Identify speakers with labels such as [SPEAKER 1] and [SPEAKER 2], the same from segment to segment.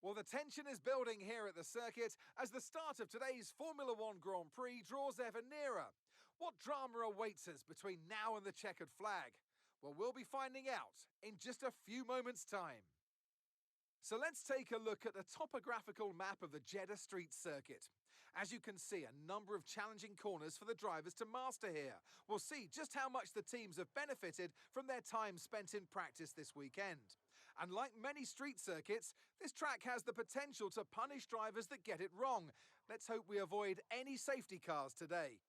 [SPEAKER 1] Well, the tension is building here at the circuit as the start of today's Formula One Grand Prix draws ever nearer. What drama awaits us between now and the checkered flag? Well, we'll be finding out in just a few moments' time. So let's take a look at the topographical map of the Jeddah Street Circuit. As you can see, a number of challenging corners for the drivers to master here. We'll see just how much the teams have benefited from their time spent in practice this weekend. And like many street circuits, this track has the potential to punish drivers that get it wrong. Let's hope we avoid any safety cars today.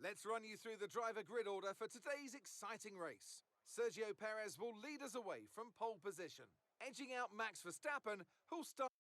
[SPEAKER 1] Let's run you through the driver grid order for today's exciting race. Sergio Perez will lead us away from pole position, edging out Max Verstappen, who'll start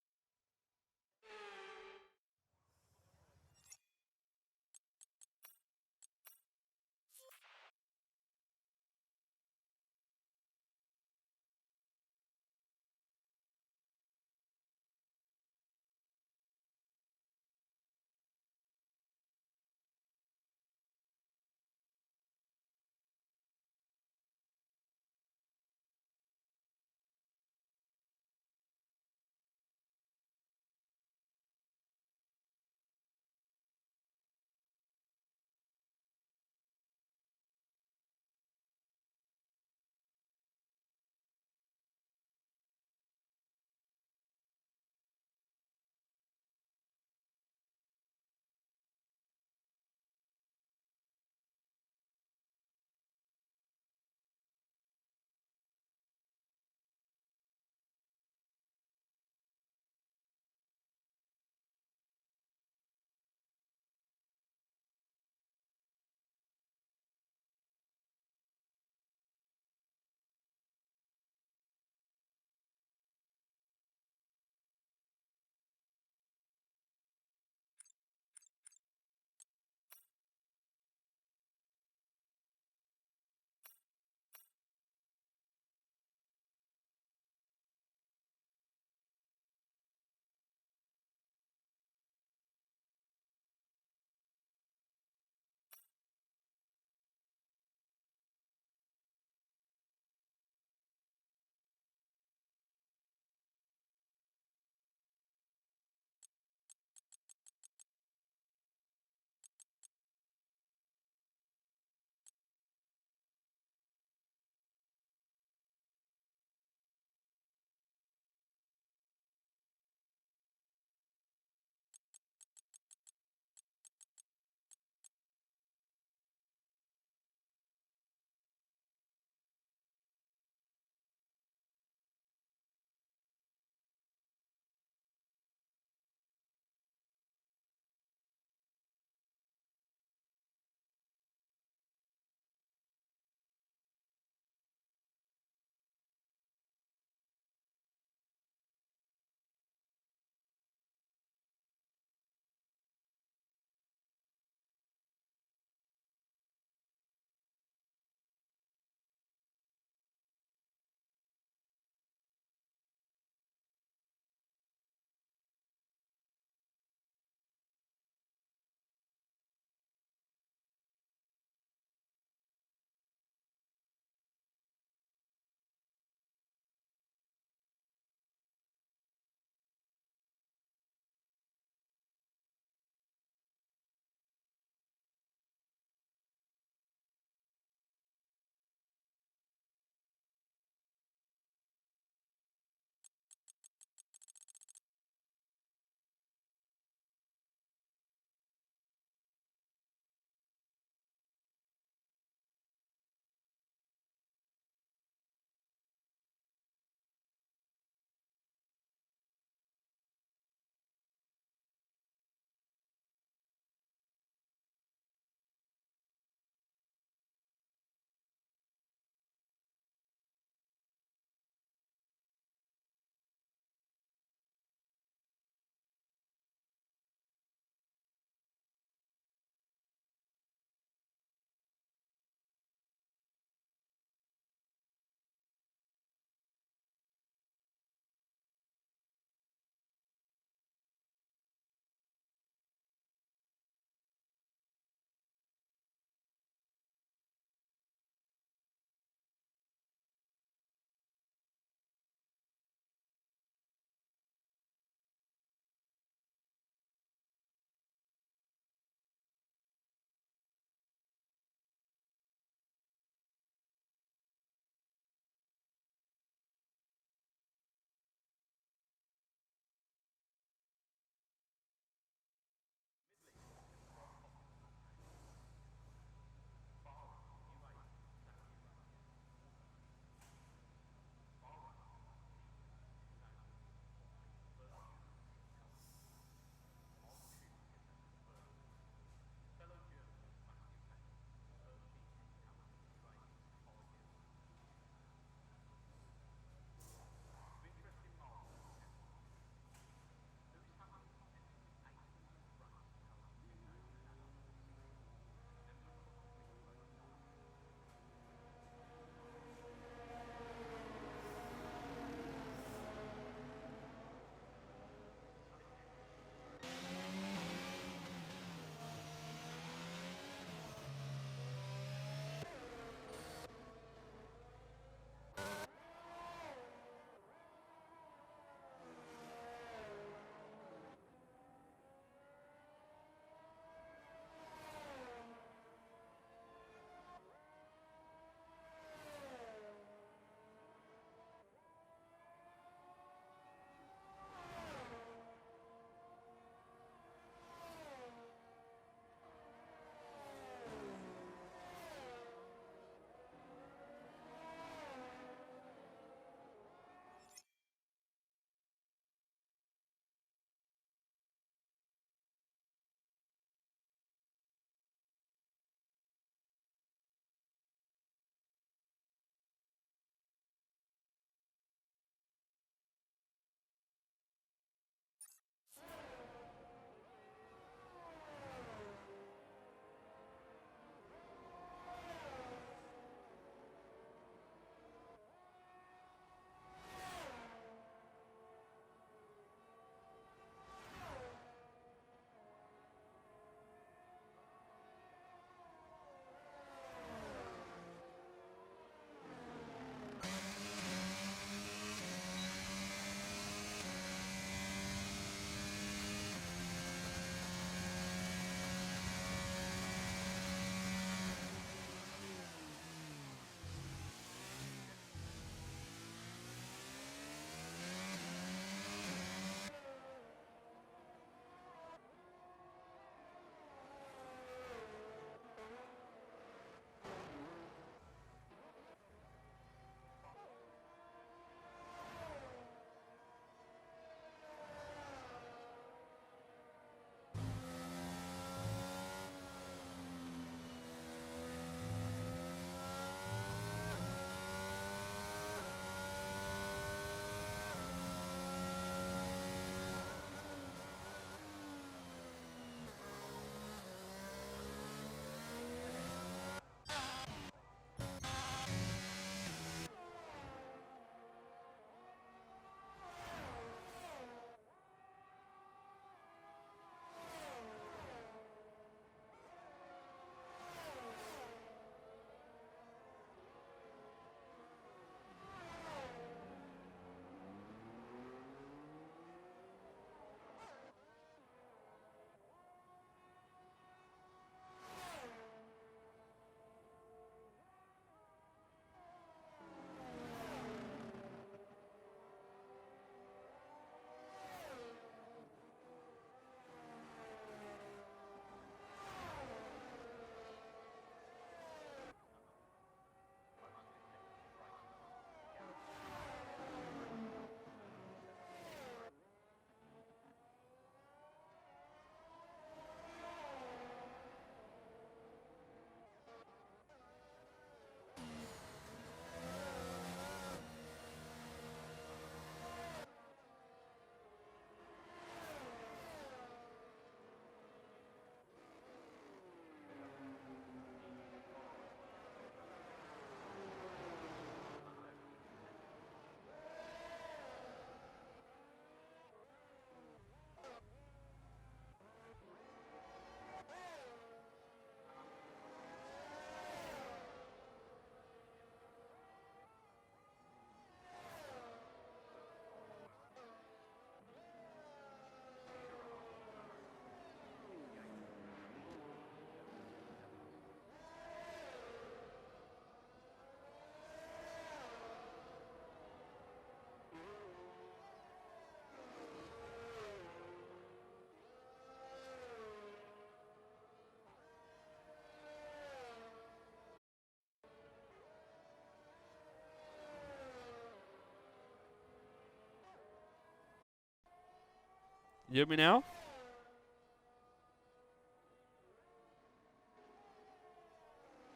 [SPEAKER 2] You hear me now?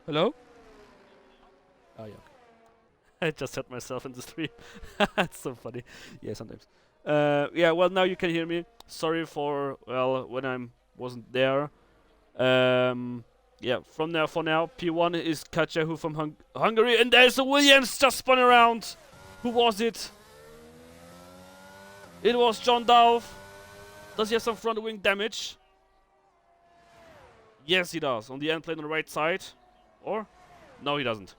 [SPEAKER 2] Hello? Oh, yeah. I just heard myself in the stream. It's so funny. Yeah, sometimes. Yeah, well, now you can hear me. Sorry for, well, when I wasn't there. Yeah, from now, for now, P1 is Kachahu from Hungary, and there's a Williams just spun around. Who was it? It was John Dowd. Does he have some front wing damage? Yes, he does. On the end plane on the right side. Or? No, he doesn't.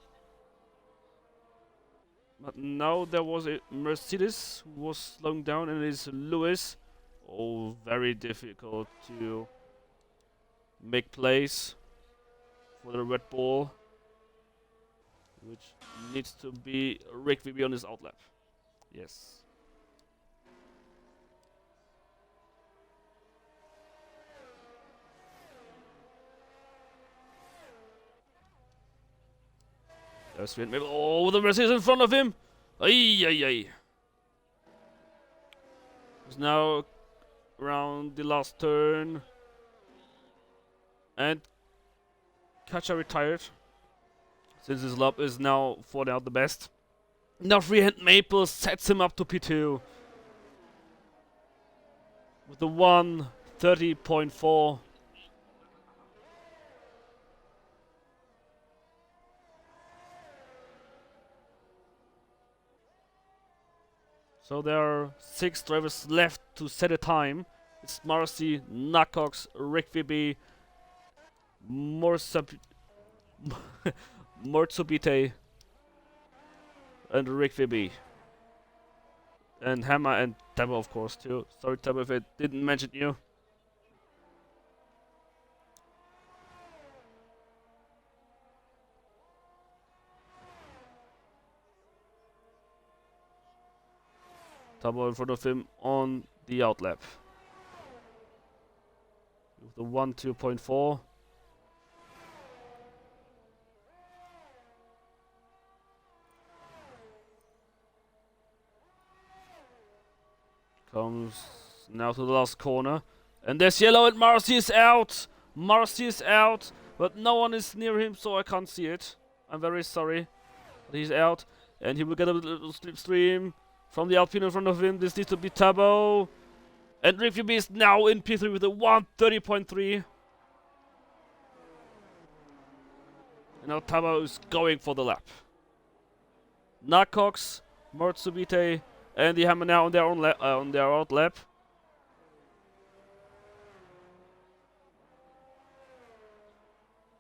[SPEAKER 2] But now there was a Mercedes who was slowing down, and it is Lewis. Oh, very difficult to make plays for the Red Bull, which needs to be Rick VB on his outlap. Yes. There's Maybe. Oh, the Mercedes in front of him. Ay, ay, ay. He's now around the last turn. And Kacha retired. Since his lap is now for now the best. Now freehand Maple sets him up to P2. With the 1:30.4. So there are 6 drivers left to set a time. It's Marcy, Nacox, Rick VB, Mortsubite, and Rick VB. And Hammer and Tabo, of course, too. Sorry, Tabo, if I didn't mention you. Tabo in front of him on the outlap. With the 1:2.4. Comes now to the last corner. And there's yellow, and Marcy is out! Marcy is out, but no one is near him, so I can't see it. I'm very sorry. But he's out, and he will get a little slipstream from the Alpine in front of him. This needs to be Tabo. And Rick VB is now in P3 with a 1:30.3. And now Tabo is going for the lap. Nacox, Mortsubite, and the Hammer now on their own on their out lap.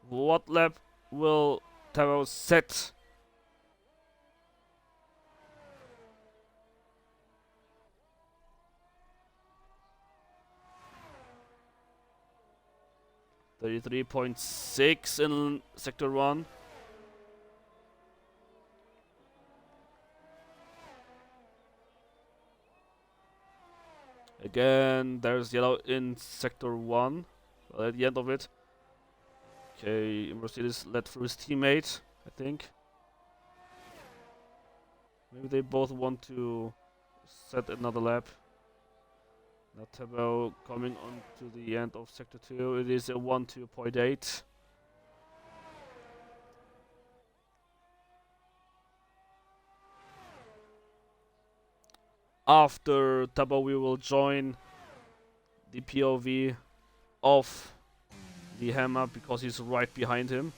[SPEAKER 2] What lap will Tabo set? .6 in sector 1. Again, there's yellow in sector 1. Well, at the end of it. Okay, Mercedes led through his teammate, I think. Maybe they both want to set another lap. Now Tabo coming on to the end of sector 2. It is a 1:2.8. After Tabo, we will join the POV of the Hammer because he's right behind him.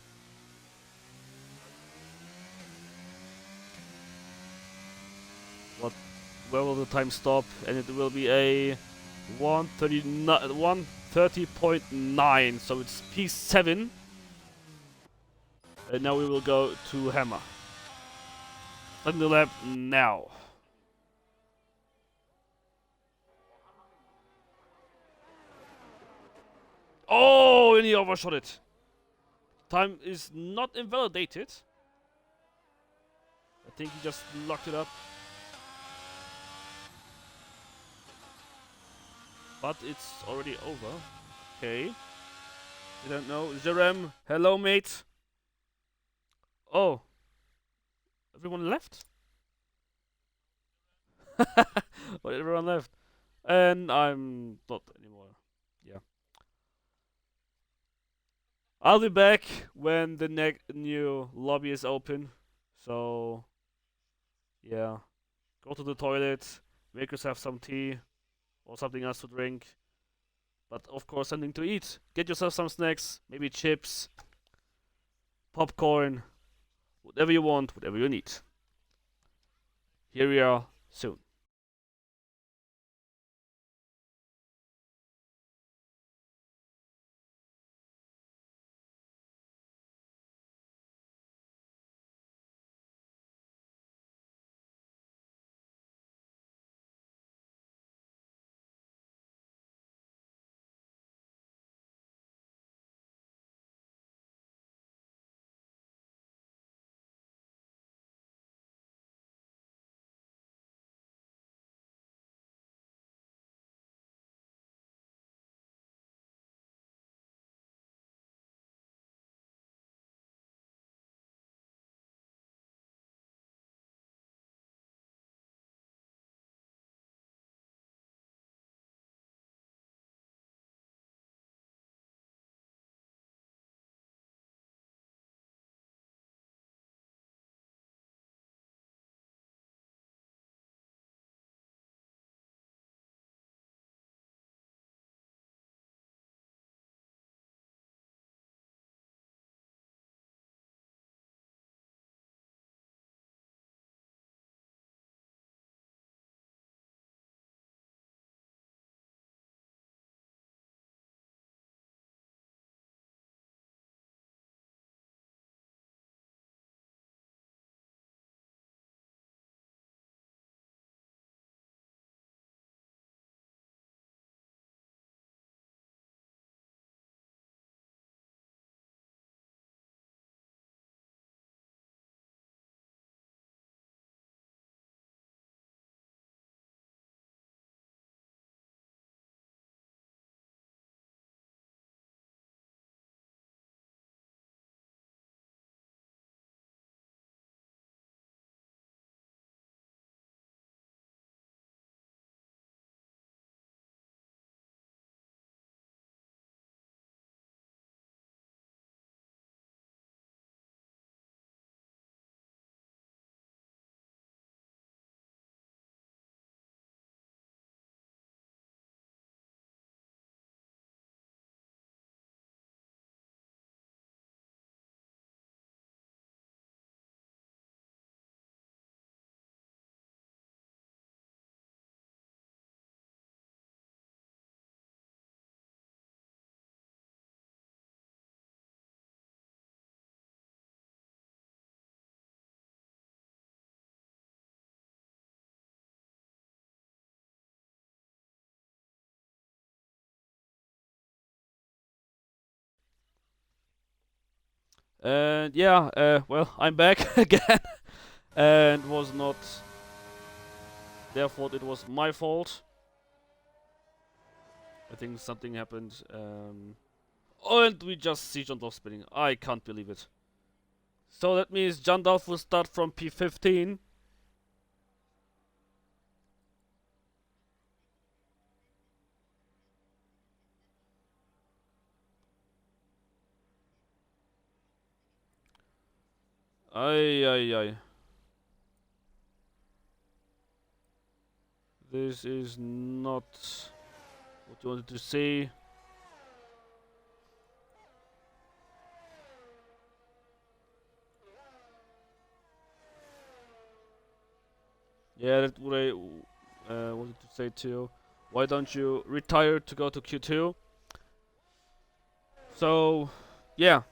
[SPEAKER 2] Where will the time stop? And it will be a 1:30.9, so it's P7. And now we will go to Hammer. Starting the lap now. Oh, and he overshot it. Time is not invalidated. I think he just locked it up. But it's already over. Okay. I don't know. Jerem, hello, mate. Oh. Everyone left? What, everyone left? and I'm not anymore. Yeah. I'll be back when the new lobby is open. So, yeah. Go to the toilet, make yourself some tea or something else to drink. But of course, something to eat. Get yourself some snacks, maybe chips, popcorn, whatever you want, whatever you need. Here we are soon. And yeah, well, I'm back again, and was not their fault. It was my fault. I think something happened. And we just see John Dolph spinning. I can't believe it. So that means John Dolph will start from P15. Ay, ay, ay. This is not what you wanted to see. Yeah, that's what I wanted to say too. Why don't you retire to go to Q2? So, yeah.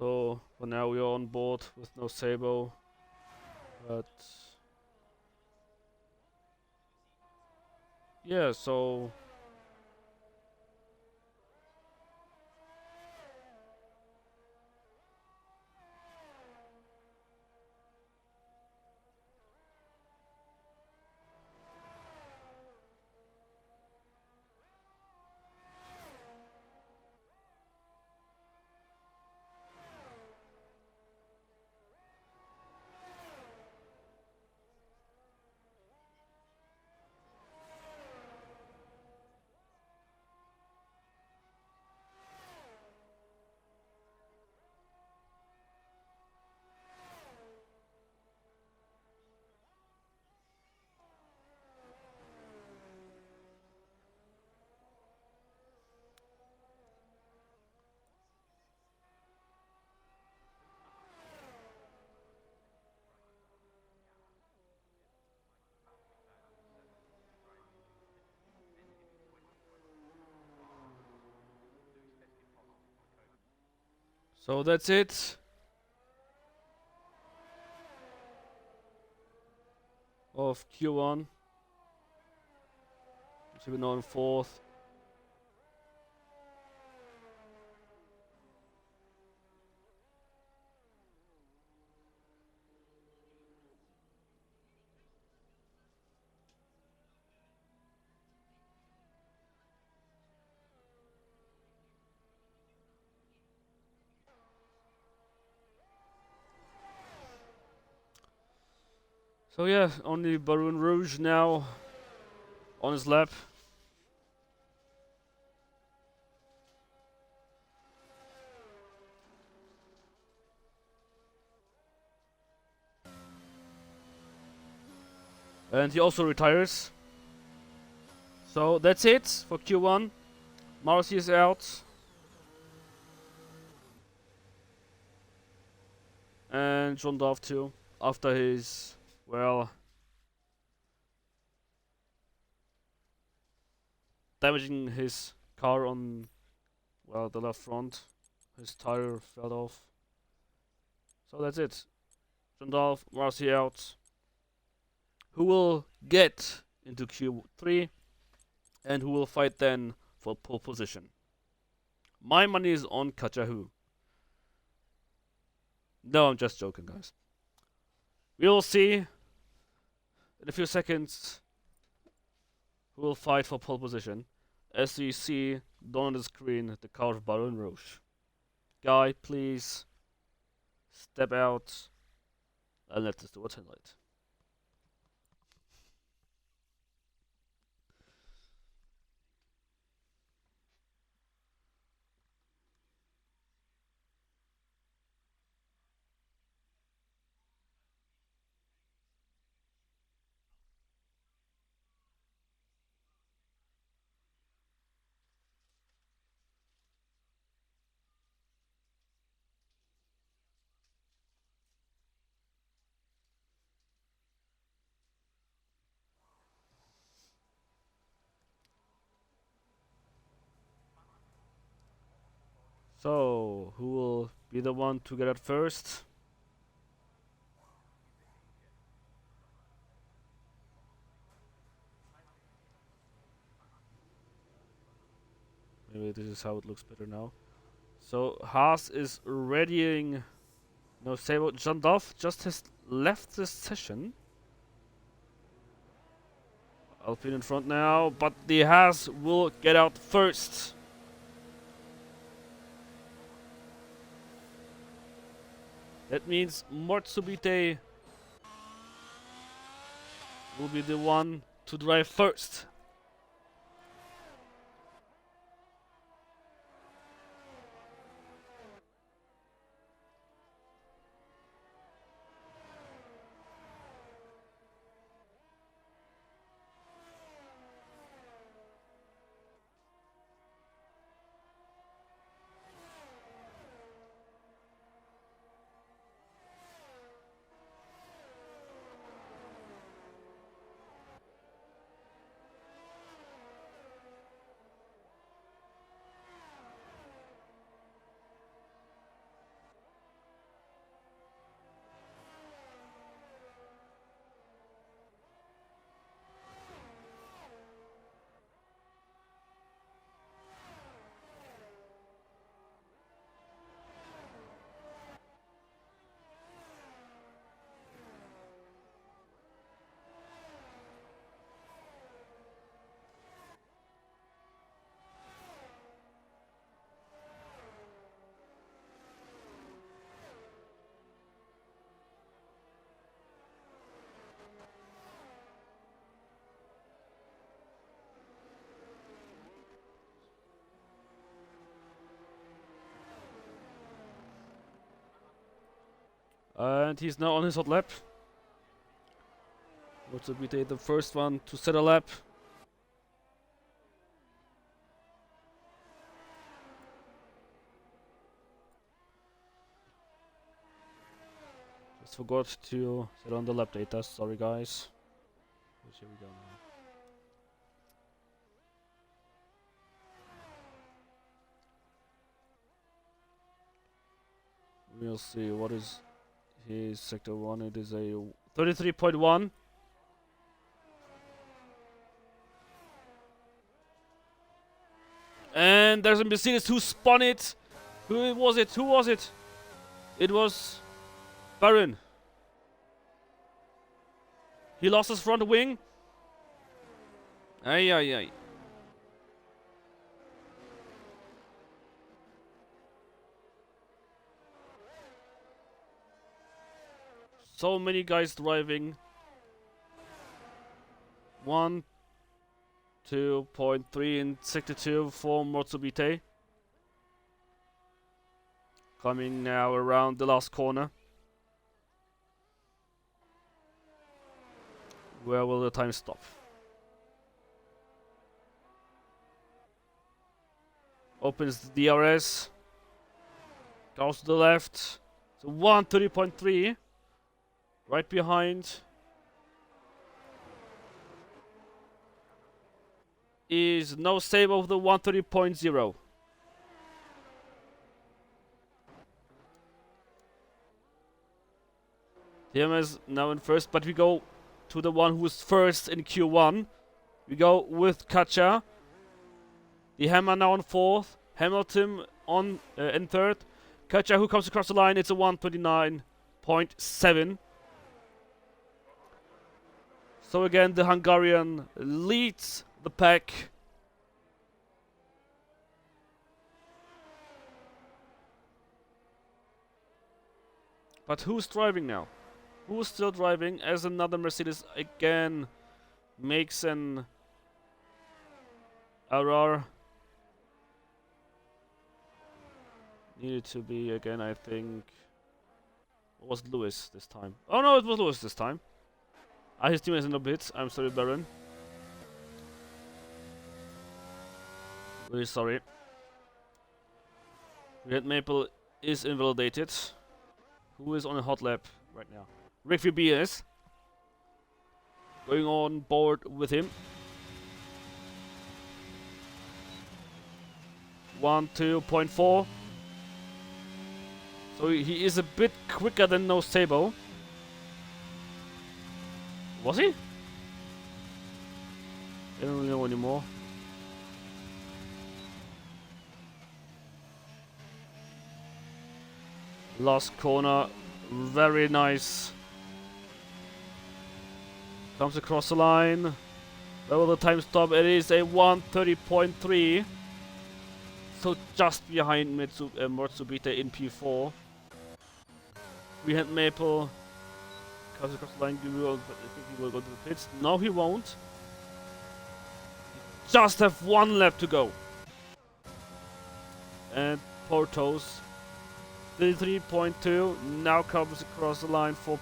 [SPEAKER 2] So for now we are on board with no Sabo, but yeah, so that's it of Q1. So we're now in fourth. So yeah, only Baron Rouge now on his lap. And he also retires. So that's it for Q1. Marcy is out. And John Dove too. After his, well, damaging his car on, well, the left front. His tire fell off. So that's it. John Dove, Marcy out. Who will get into Q3 and who will fight then for pole position? My money is on Kachahu. No, I'm just joking, guys. We will see in a few seconds who will fight for pole position as we see down on the screen the car of Baron Rouge. Guy, please step out and let us do a highlight. So, who will be the one to get it first? Maybe this is how it looks better now. So, Haas is readying. No, Sabo. John Dove just has left the session. Alpine in front now, but the Haas will get out first. That means Mortsubite will be the one to drive first. And he's now on his hot lap. What will be the first one to set a lap? Just forgot to set on the lap data. Sorry, guys. Here we go now. We'll see what is his sector 1. It is a 33.1. And there's a Mercedes who spun it. Who was it? Who was it? It was Baron. He lost his front wing. Ay, ay, ay. So many guys driving. 1, 2.3 in sector 2 for Motsubite. Coming now around the last corner. Where will the time stop? Opens the DRS. Goes to the left. So 130.3. Right behind is no save of the 130.0. DMS now in first, but we go to the one who is first in Q1. We go with Katja. The Hammer now on fourth. Hamilton on in third. Katja who comes across the line. It's a 129.7. So again, the Hungarian leads the pack. But who's driving now? Who's still driving as another Mercedes again makes an error? Needed to be again, I think. Or was it Lewis this time? Oh no, it was Lewis this time. His team is in a bit. I'm sorry, Baron. Very sorry. Red Maple is invalidated. Who is on a hot lap right now? Rick VBS. Going on board with him. 2.4. So he is a bit quicker than No Sabo. Was he? I don't really know anymore. Last corner, very nice. Comes across the line. Where will the time stop? It is a 130.3. So just behind Motsubite in P4. We had Maple. Comes across the line. I think he will go to the pits. No, he won't. Just have one lap to go. And Portos. 33.2 now comes across the line for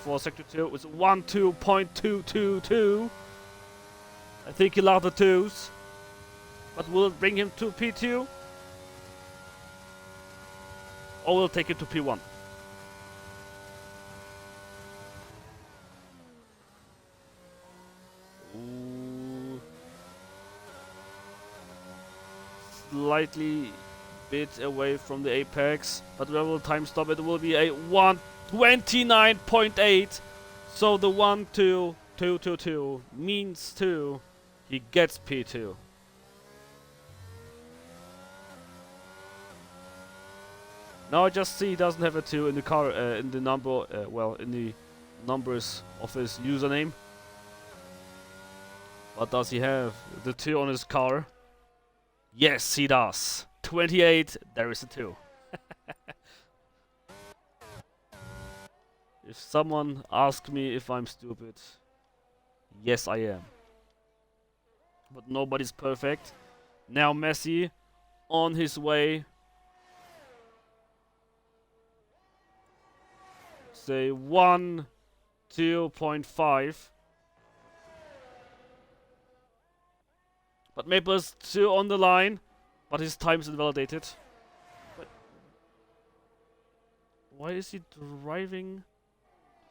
[SPEAKER 2] for sector 2. It's 12.222. I think he loved the twos. But will it bring him to P2? Or will it take him to P1? Ooh. Slightly bit away from the apex, but where will time stop? It will be a 129.8. So the 1-2-2-2-2 means 2. He gets P2. Now I just see he doesn't have a 2 in the car, in the number, well, in the numbers of his username. What does he have? The 2 on his car? Yes, he does. 28, there is a 2. If someone asks me if I'm stupid, yes I am. But nobody's perfect. Now Messi on his way. is a 1-2.5. But Maple is still on the line, but his time is invalidated. But why is he driving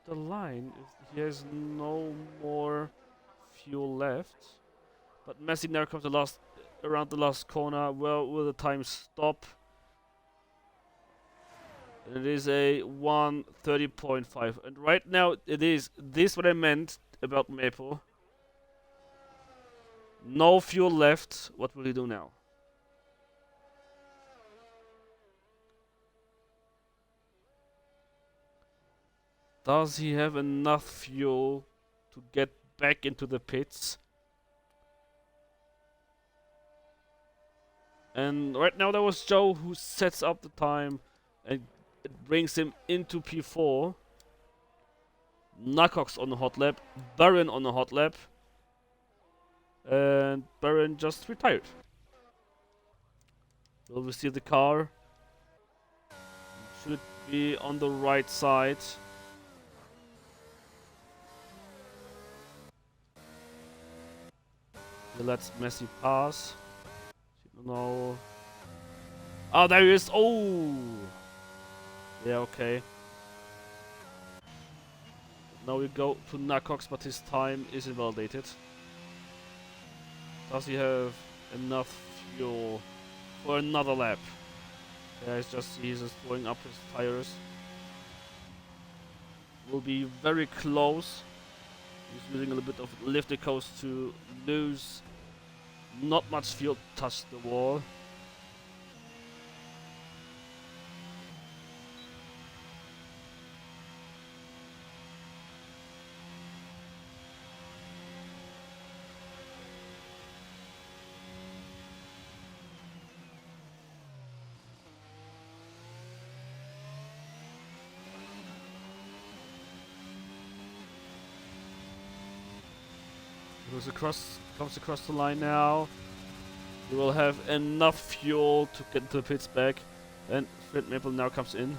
[SPEAKER 2] the line if he has no more fuel left? But Messi now comes around the last corner. Well, will the time stop? And it is a 1:30.5. And right now it is this what I meant about Maple. No fuel left. What will he do now? Does he have enough fuel to get back into the pits? And right now there was Joe who sets up the time and it brings him into P4. Nacox on the hot lap, Baron on the hot lap, and Baron just retired. Will we see the car? Should be on the right side. He lets Messi pass. No. Oh, there he is. Oh. Yeah, okay. Now we go to Nacox, but his time is invalidated. Does he have enough fuel for another lap? Yeah, he's just throwing up his tires. Will be very close. He's using a little bit of lifted coast to lose. Not much fuel touched the wall. Comes across the line now. We will have enough fuel to get into the pits back. And Fred Maple now comes in.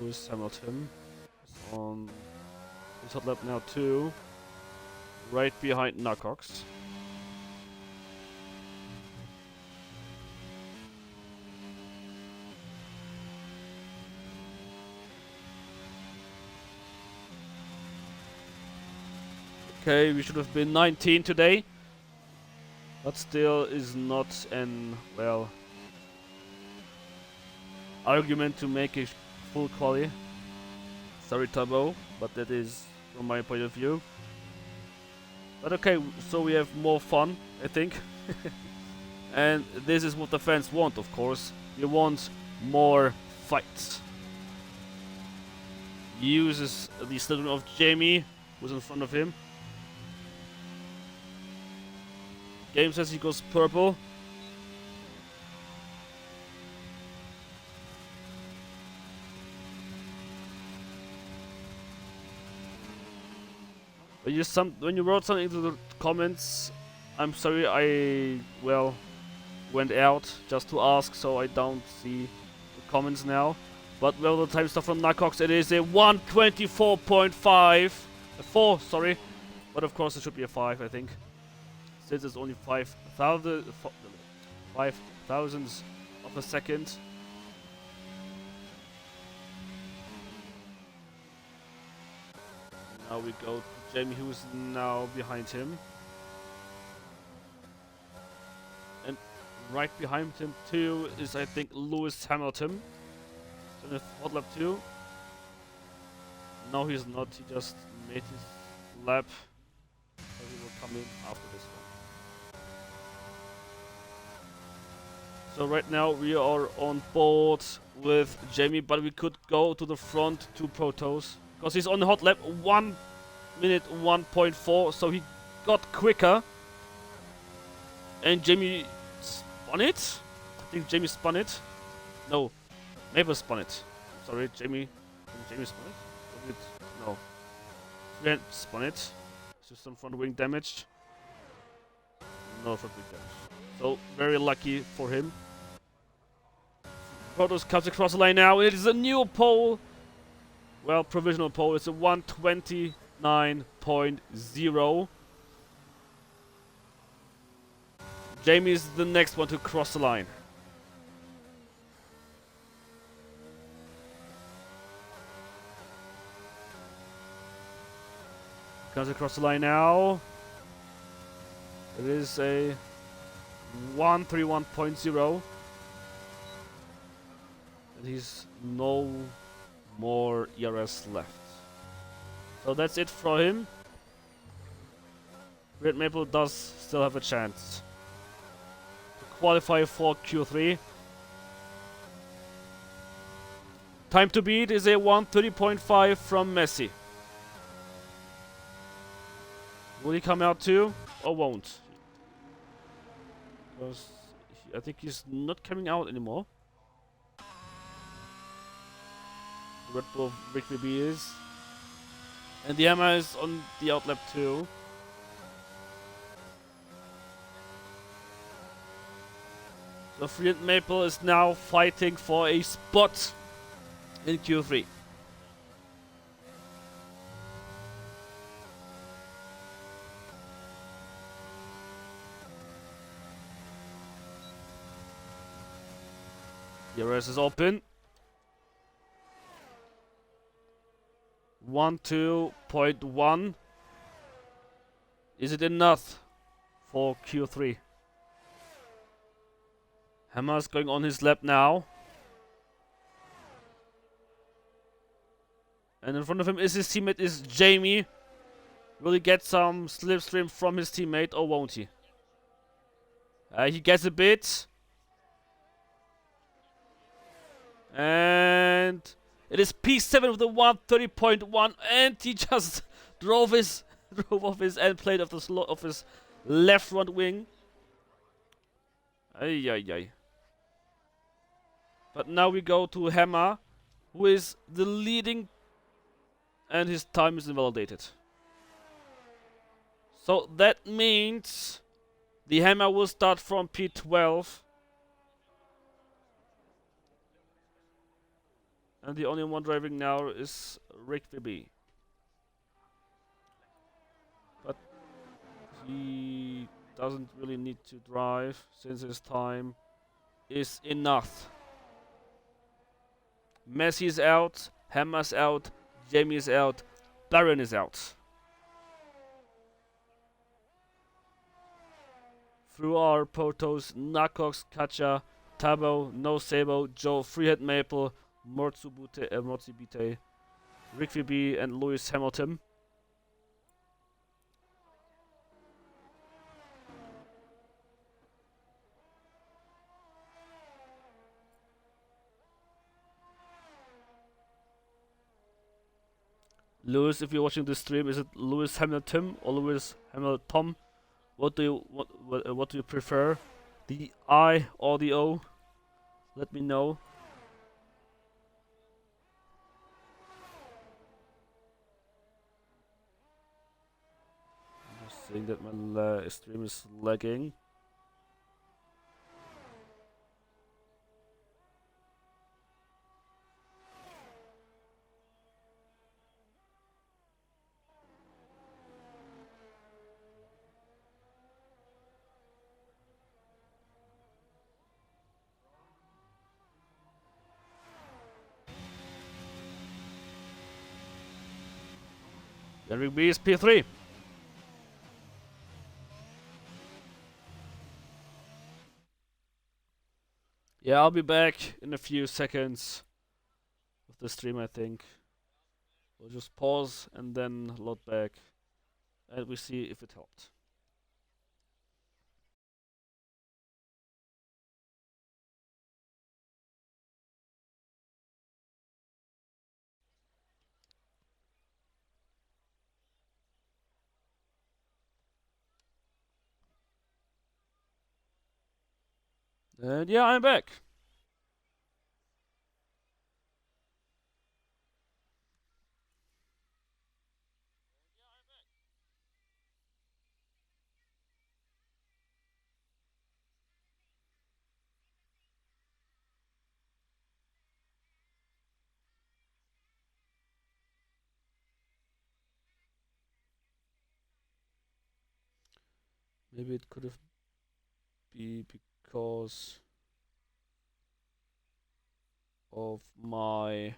[SPEAKER 2] Lewis Hamilton is on his hot lap now too. Right behind Nacox. Okay, we should have been 19 today. But still is not an, well, argument to make a full quali. Sorry, Tabo, but that is from my point of view. But okay, so we have more fun, I think. And this is what the fans want, of course. You want more fights. He uses the slittering of Jamie, who's in front of him. Game says he goes purple. When you wrote something into the comments, I'm sorry I went out just to ask, so I don't see the comments now. But well, the time stuff from Nacox, it is a 1:24.5, 4, sorry, but of course it should be a 5, I think. Since it's only 5,000ths of a second. Now we go to Jamie, who's now behind him. And right behind him too is, I think, Lewis Hamilton. So in the hot lap too. No, he's not. He just made his lap. So he will come in after this one. So right now we are on board with Jamie, but we could go to the front to Protos. Because he's on the hot lap, 1 minute 1.4, so he got quicker. And Jamie spun it? I think Jamie spun it. No, Maple spun it. Sorry, Jamie. Did Jamie spun it? Or did, no. Fred spun it. Is some front wing damaged? No front wing damage. So very lucky for him. Protos comes across the line now. It is a new pole. Well, provisional pole. It's a 129.0. Jamie is the next one to cross the line. Comes across the line now. It is a 131.0. And he's no more ERS left. So that's it for him. Red Maple does still have a chance to qualify for Q3. Time to beat is a 130.5 from Messi. Will he come out too, or won't? Because I think he's not coming out anymore. Red Bull Victory B is. And the Hammer is on the outlap too. So Free and Maple is now fighting for a spot in Q3. The race is open. 1.2.1. Is it enough for Q3? Hammer's going on his lap now. And in front of him is his teammate, is Jamie. Will he get some slipstream from his teammate or won't he? He gets a bit. And it is P7 with a 130.1, and he just drove off his end plate of his left front wing. Ay ay ay. But now we go to Hammer, who is the leading, and his time is invalidated. So that means the Hammer will start from P12. And the only one driving now is Rick VB. But he doesn't really need to drive since his time is enough. Messi is out, Hammer's out, Jamie is out, Baron is out. Through our Potos, Nakox, Kacha, Tabo, No Sabo, Joe, Freehead Maple, Morzibite, Rick VB, and Lewis Hamilton. Lewis, if you're watching this stream, is it Lewis Hamilton or Lewis Hamilton? What do you prefer? The I or the O? Let me know. I'm just saying that my stream is lagging. Eric B is P3. Yeah, I'll be back in a few seconds with the stream, I think. We'll just pause and then load back, and we see if it helped. And yeah, I'm back. Maybe it could have been because of my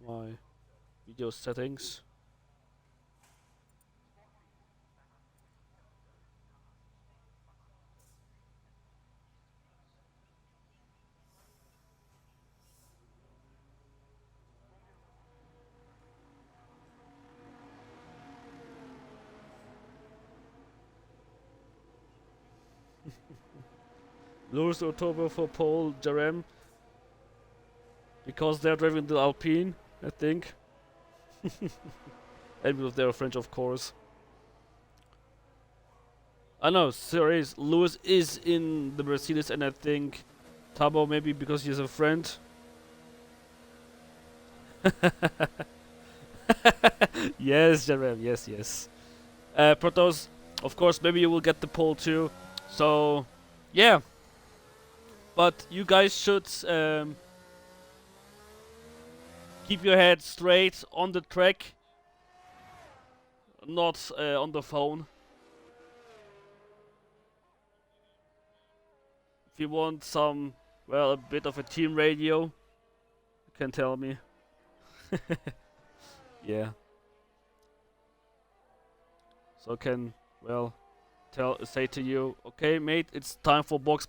[SPEAKER 2] my video settings. Lewis October for Paul Jerem because they're driving the Alpine, I think. And because they're French, of course. I know, serious. Lewis is in the Mercedes, and I think Tabo maybe because he's a friend. Yes, Jerem, yes. Protos, of course, maybe you will get the pole too. So, yeah. But you guys should keep your head straight on the track, not on the phone. If you want some, well, a bit of a team radio, you can tell me. Yeah. So I can, well, say to you, okay, mate, it's time for box.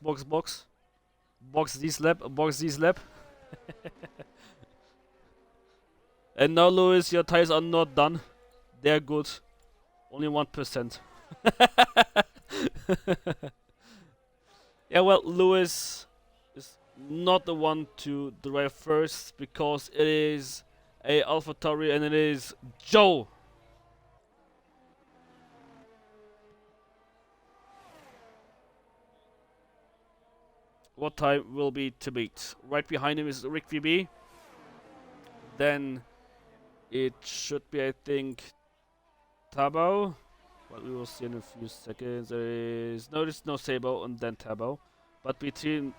[SPEAKER 2] Box this lap, box this lap. And now, Lewis, your tires are not done. They're good. Only 1%. Yeah, well, Lewis is not the one to drive first because it is a AlphaTauri and it is Joe. What time will be to beat? Right behind him is Rick VB. Then it should be, I think, Tabo. But we will see in a few seconds. There's no Sabo and then Tabo. But between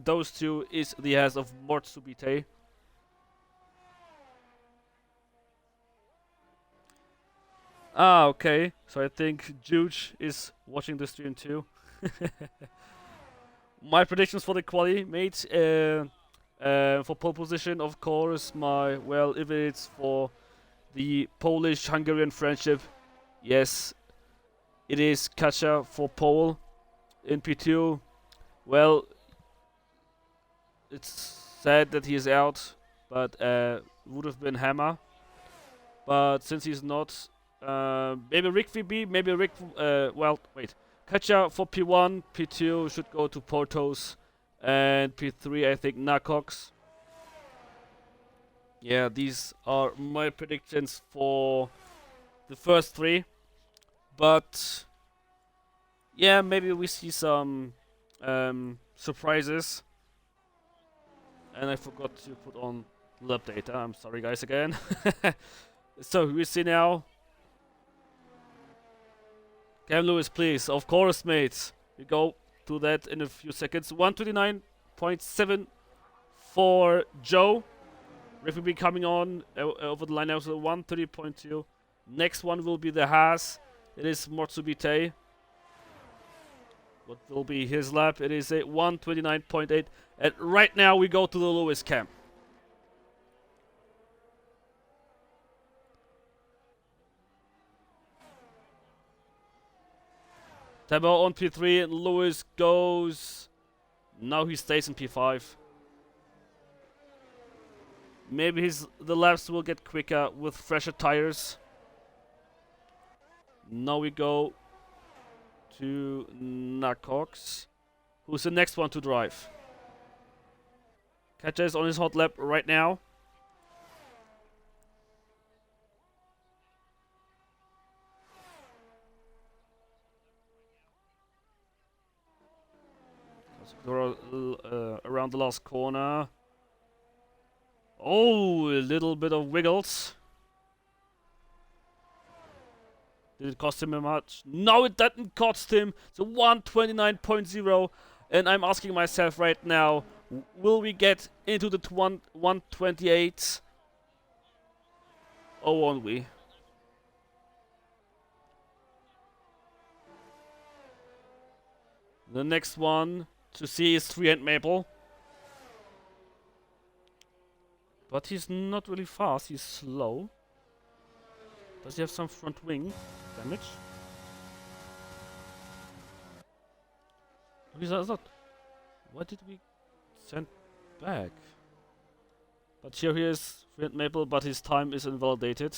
[SPEAKER 2] those two is the ass of Mortsubite. Ah, okay. So I think Juge is watching the stream too. My predictions for the quali, mate. For pole position, of course. If it's for the Polish-Hungarian friendship, yes, it is Kasia for pole. In P2, well, it's sad that he is out, but would have been Hammer. But since he's not, maybe Rick VB, maybe Rick. Kasia for P1, P2 should go to Portos, and P3 I think Nacox. Yeah, these are my predictions for the first three. But yeah, maybe we see some surprises. And I forgot to put on lap data. I'm sorry, guys, again. So we see now. Cam Lewis, please. Of course, mates. We go to that in a few seconds. 129.7 for Joe. Rick will be coming on over the line now. So 130.2. Next one will be the Haas. It is Mortsubite. What will be his lap? It is a 129.8. And right now we go to the Lewis cam. Tabo on P3 and Lewis goes. Now he stays in P5. Maybe the laps will get quicker with fresher tires. Now we go to Nacox, who's the next one to drive. Kasia is on his hot lap right now. Around the last corner. Oh, a little bit of wiggles. Did it cost him a much? No, it didn't cost him. It's a 129.0. And I'm asking myself right now, will we get into the 128? Or won't we? The next one to see is 3 Maple. But he's not really fast, he's slow. Does he have some front wing damage? Who's that? What did we send back? But here he is, 3 Maple, but his time is invalidated.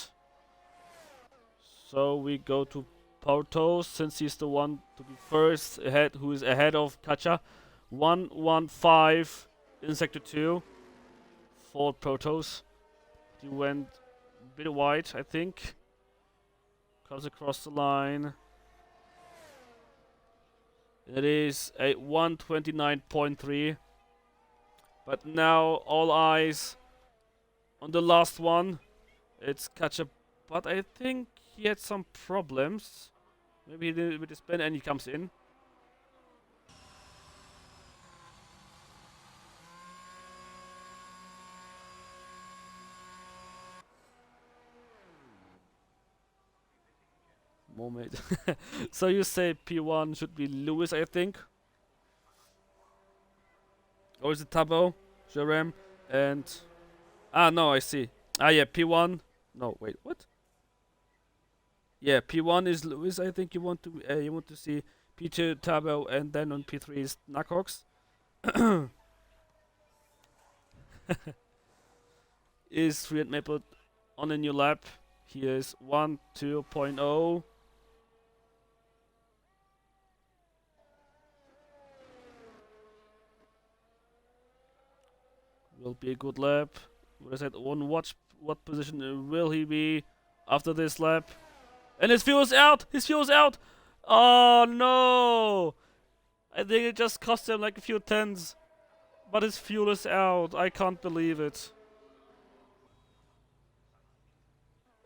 [SPEAKER 2] So we go to Porto, since he's the one to be first ahead, who is ahead of Kacha. 1-1-5 in Sector 2 for Protos. He went a bit wide, I think. Comes across the line. It is a 129.3. But now all eyes on the last one. It's Kacha, but I think he had some problems. Maybe he did with the spin and he comes in. Moment. So you say P1 should be Lewis, I think. Or is it Tabo, Jerem, and... Ah, no, I see. Ah, yeah, P1. No, wait, what? Yeah, P1 is Lewis. I think you want to see P2 Tabo, and then on P3 is Nakox. Is 3 Maple on a new lap? He is 1.2.0. Will be a good lap. What is that? What position will he be after this lap? And his fuel is out! His fuel is out! Oh no! I think it just cost him like a few tens. But his fuel is out. I can't believe it.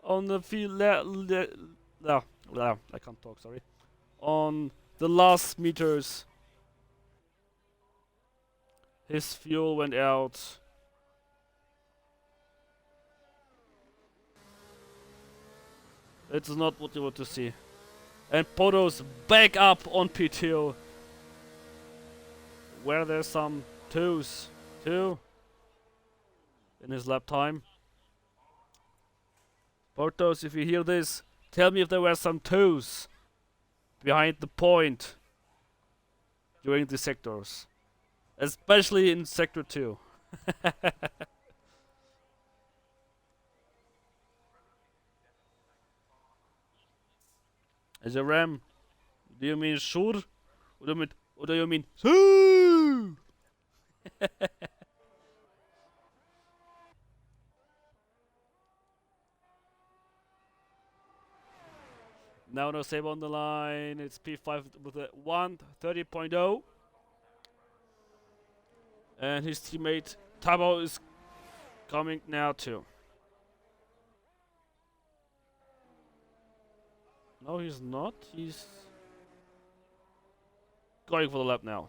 [SPEAKER 2] On the field, I can't talk, sorry. On the last meters, his fuel went out. It's not what you want to see. And Podo's back up on PTO. Where there's some twos. Two. In his lap time. Portos, if you hear this, tell me if there were some twos behind the point during the sectors. Especially in Sector 2. As a ram, do you mean sure? Or do you mean Sue? Now no save on the line. It's P5 with a 130.0. And his teammate Tabo is coming now too. No, he's not. He's going for the lap now.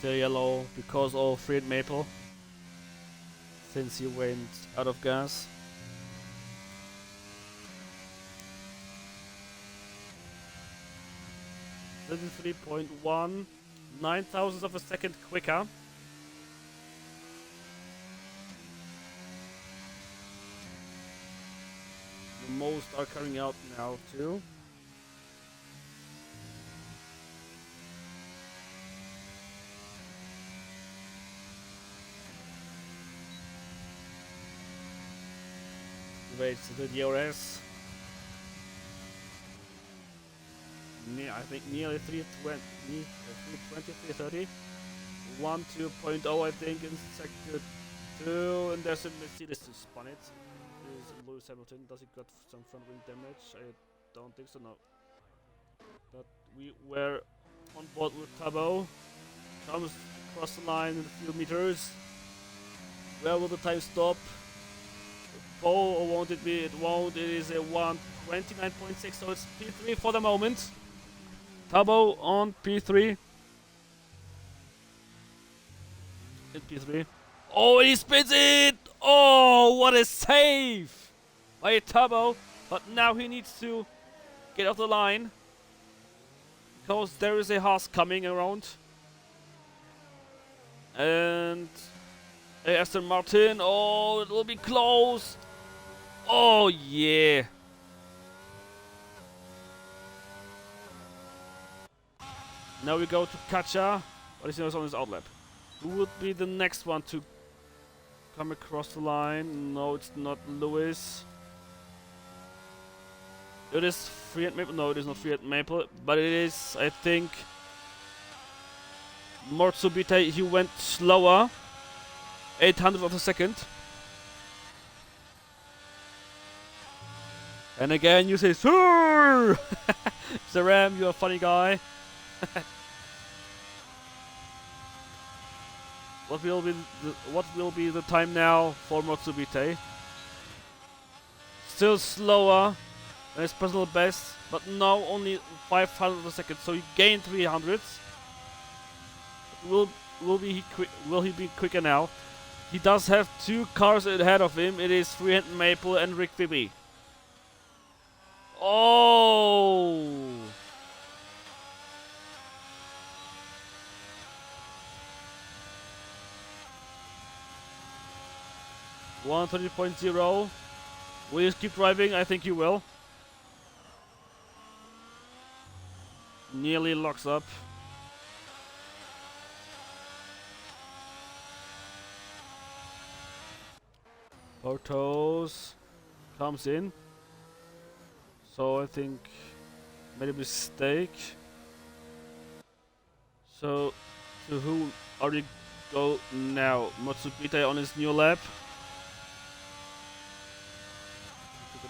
[SPEAKER 2] Still yellow because of Fred Maple, since he went out of gas. .1, 9 thousandths of a second quicker. The most are coming out now too. Wait, so the DRS. I think nearly 320, 330. 2.0 I think in sector 2, and there's a Mercedes to spun it. is Lewis Hamilton. Does he got some front wing damage? I don't think so, no. But we were on board with Tabo. Comes across the line in a few meters. Where will the time stop? Go or won't it be? It won't. It is a 1:29.6, so it's P3 for the moment. Tabo on P3. In P3. Oh, he spins it! Oh, what a save by Tabo. But now he needs to get off the line, because there is a Haas coming around. And Aston Martin. Oh, it will be close. Oh, yeah. Now we go to Kacha. But he's on his outlap. Who would be the next one to come across the line? No, it's not Lewis. It is Fiat Maple. No, it is not Fiat Maple. But it is, I think, Morsubite. He went slower. 800 of a second. And again you say, sir! Zaram, you're a funny guy. What will be the time now for Motsubite? Still slower than his personal best, but now only 500 of a second, so he gained 300. Will he be quicker now? He does have two cars ahead of him. It is Freehand Maple and Rick Bibby. Oh! .0. Will you keep driving? I think you will. Nearly locks up. Portos comes in. So I think made a mistake. So to who are you go now? Motsubite on his new lap.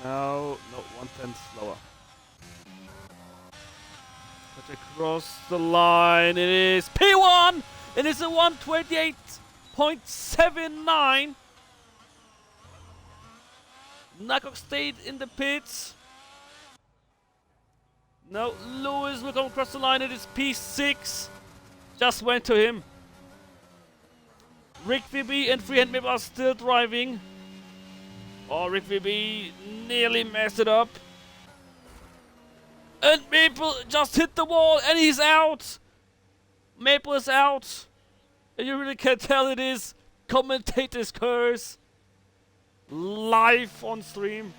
[SPEAKER 2] Now, no, 1/10 slower. But across the line, it is P1! It is a 1:28.79. Nakok stayed in the pits. No, Lewis will come across the line. It is P6. Just went to him. Rick VB and Freehand Mip are still driving. Oh, Rick VB nearly messed it up. And Maple just hit the wall and he's out. Maple is out. And you really can tell it is commentator's curse. Live on stream.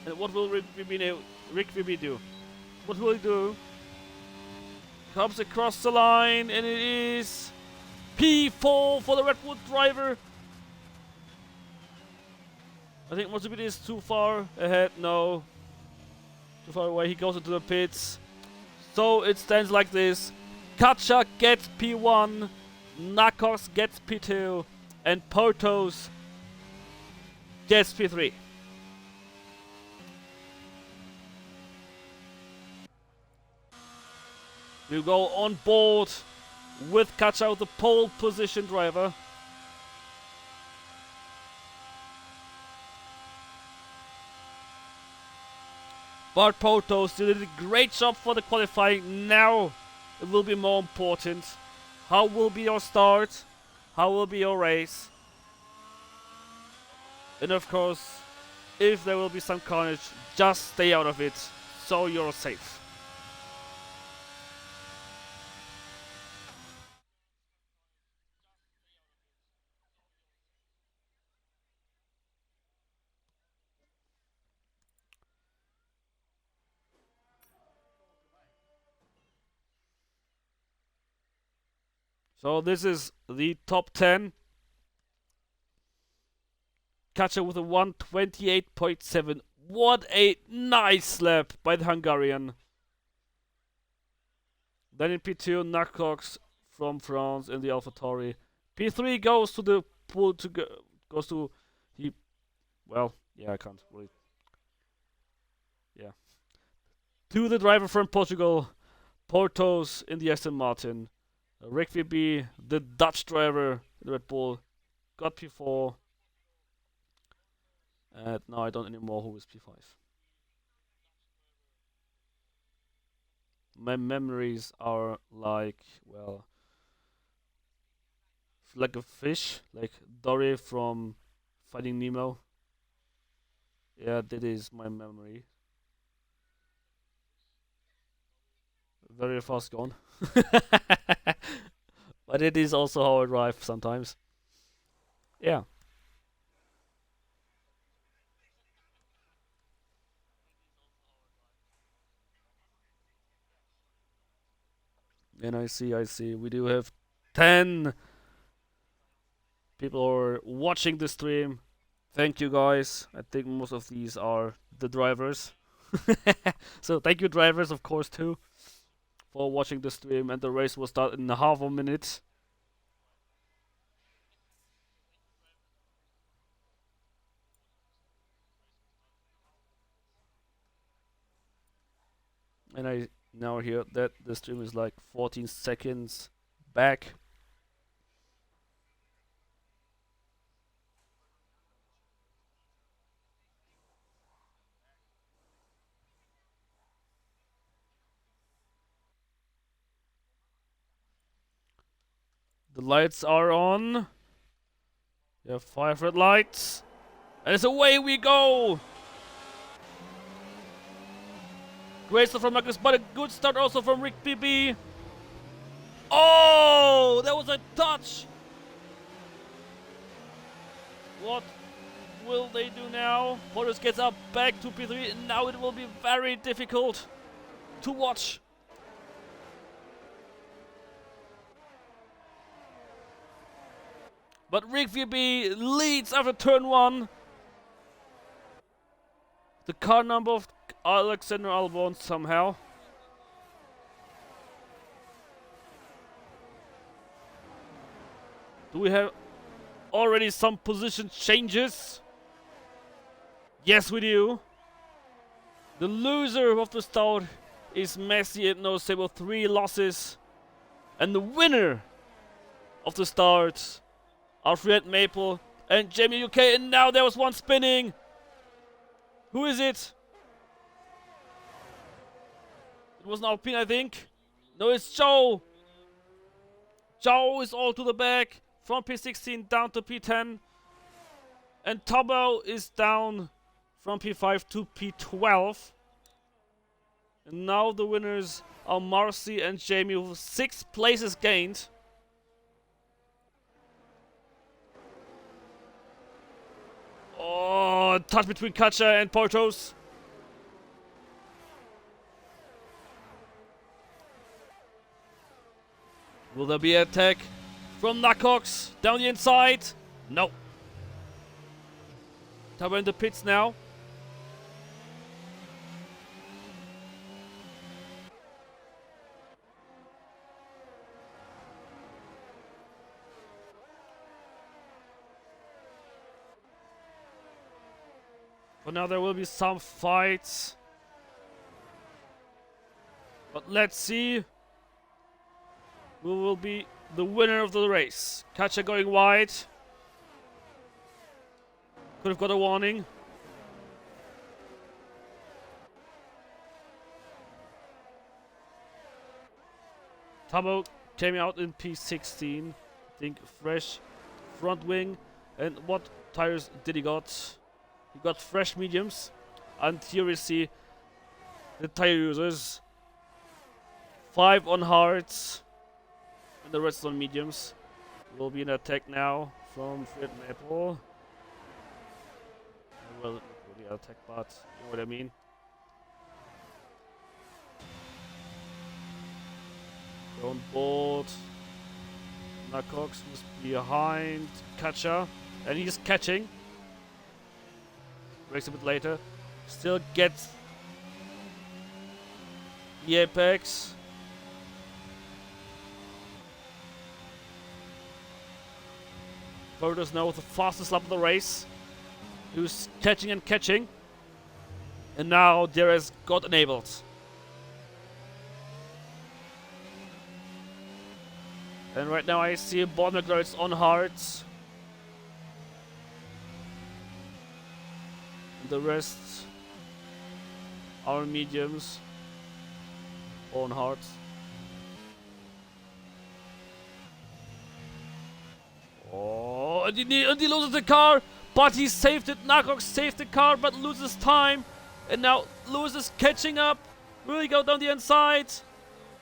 [SPEAKER 2] And what will Rick VB do? What will he do? Comes across the line and it is P4 for the Redwood driver. I think Motsubite is too far ahead. No. Too far away. He goes into the pits. So it stands like this. Kacha gets P1. Nakos gets P2. And Portos gets P3. We go on board with Kacha, the pole position driver. But Portos did a great job for the qualifying. Now it will be more important. How will be your start? How will be your race? And of course, if there will be some carnage, just stay out of it so you're safe. So this is the top 10. Kacha with a 1:28.7. What a nice lap by the Hungarian. Then in P2, Nakox from France in the AlphaTauri. P3 goes to the pool goes to he Well, yeah, I can't really. Yeah. To the driver from Portugal, Portos in the Aston Martin. Rick VB, the Dutch driver in Red Bull, got P4. And now I don't anymore who is P5. My memories are like, well, like a fish, like Dory from Finding Nemo. Yeah, that is my memory. Very fast gone. But it is also how I drive sometimes. Yeah. And I see. We do have 10 people are watching the stream. Thank you guys. I think most of these are the drivers. So thank you drivers of course too for watching the stream, and the race will start in half a minute. And I now hear that the stream is like 14 seconds back. The lights are on. We have 5 red lights. And it's away we go! Great start from Magnus, but a good start also from Rick BB. Oh, that was a touch! What will they do now? Portis gets up back to P3, and now it will be very difficult to watch. But Rick VB leads after turn 1. The car number of Alexander Albon somehow. Do we have already some position changes? Yes, we do. The loser of the start is Messi at no save 3 losses. And the winner of the start are Fred Maple and Jamie UK. And now there was one spinning. Who is it? It was an Alpine, I think. No, it's Joe. Joe is all to the back. From P16 down to P10. And Tobo is down from P5 to P12. And now the winners are Marcy and Jamie with 6 places gained. Oh, touch between Katja and Portos. Will there be an attack from Nakox down the inside? No. Tobo in the pits now. For now there will be some fights. But let's see who will be the winner of the race. Katja going wide. Could have got a warning. Tabo came out in P16. I think fresh front wing. And what tires did he got? He got fresh mediums. And here we see the tire users. 5 on hards. And the rest on mediums. Will be an attack now from Fred Maple. Well, not really an attack, but you know what I mean. On board. Nakox was behind Katja. And he's catching. Breaks a bit later. Still gets the apex. Portos now with the fastest lap of the race. He was catching and catching. And now DRS got enabled. And right now I see bottom McLaren's on hards. The rest are mediums on hards. Oh, and he loses the car, but he saved it. Nakox saved the car, but loses time. And now Lewis is catching up. Will he go down the inside?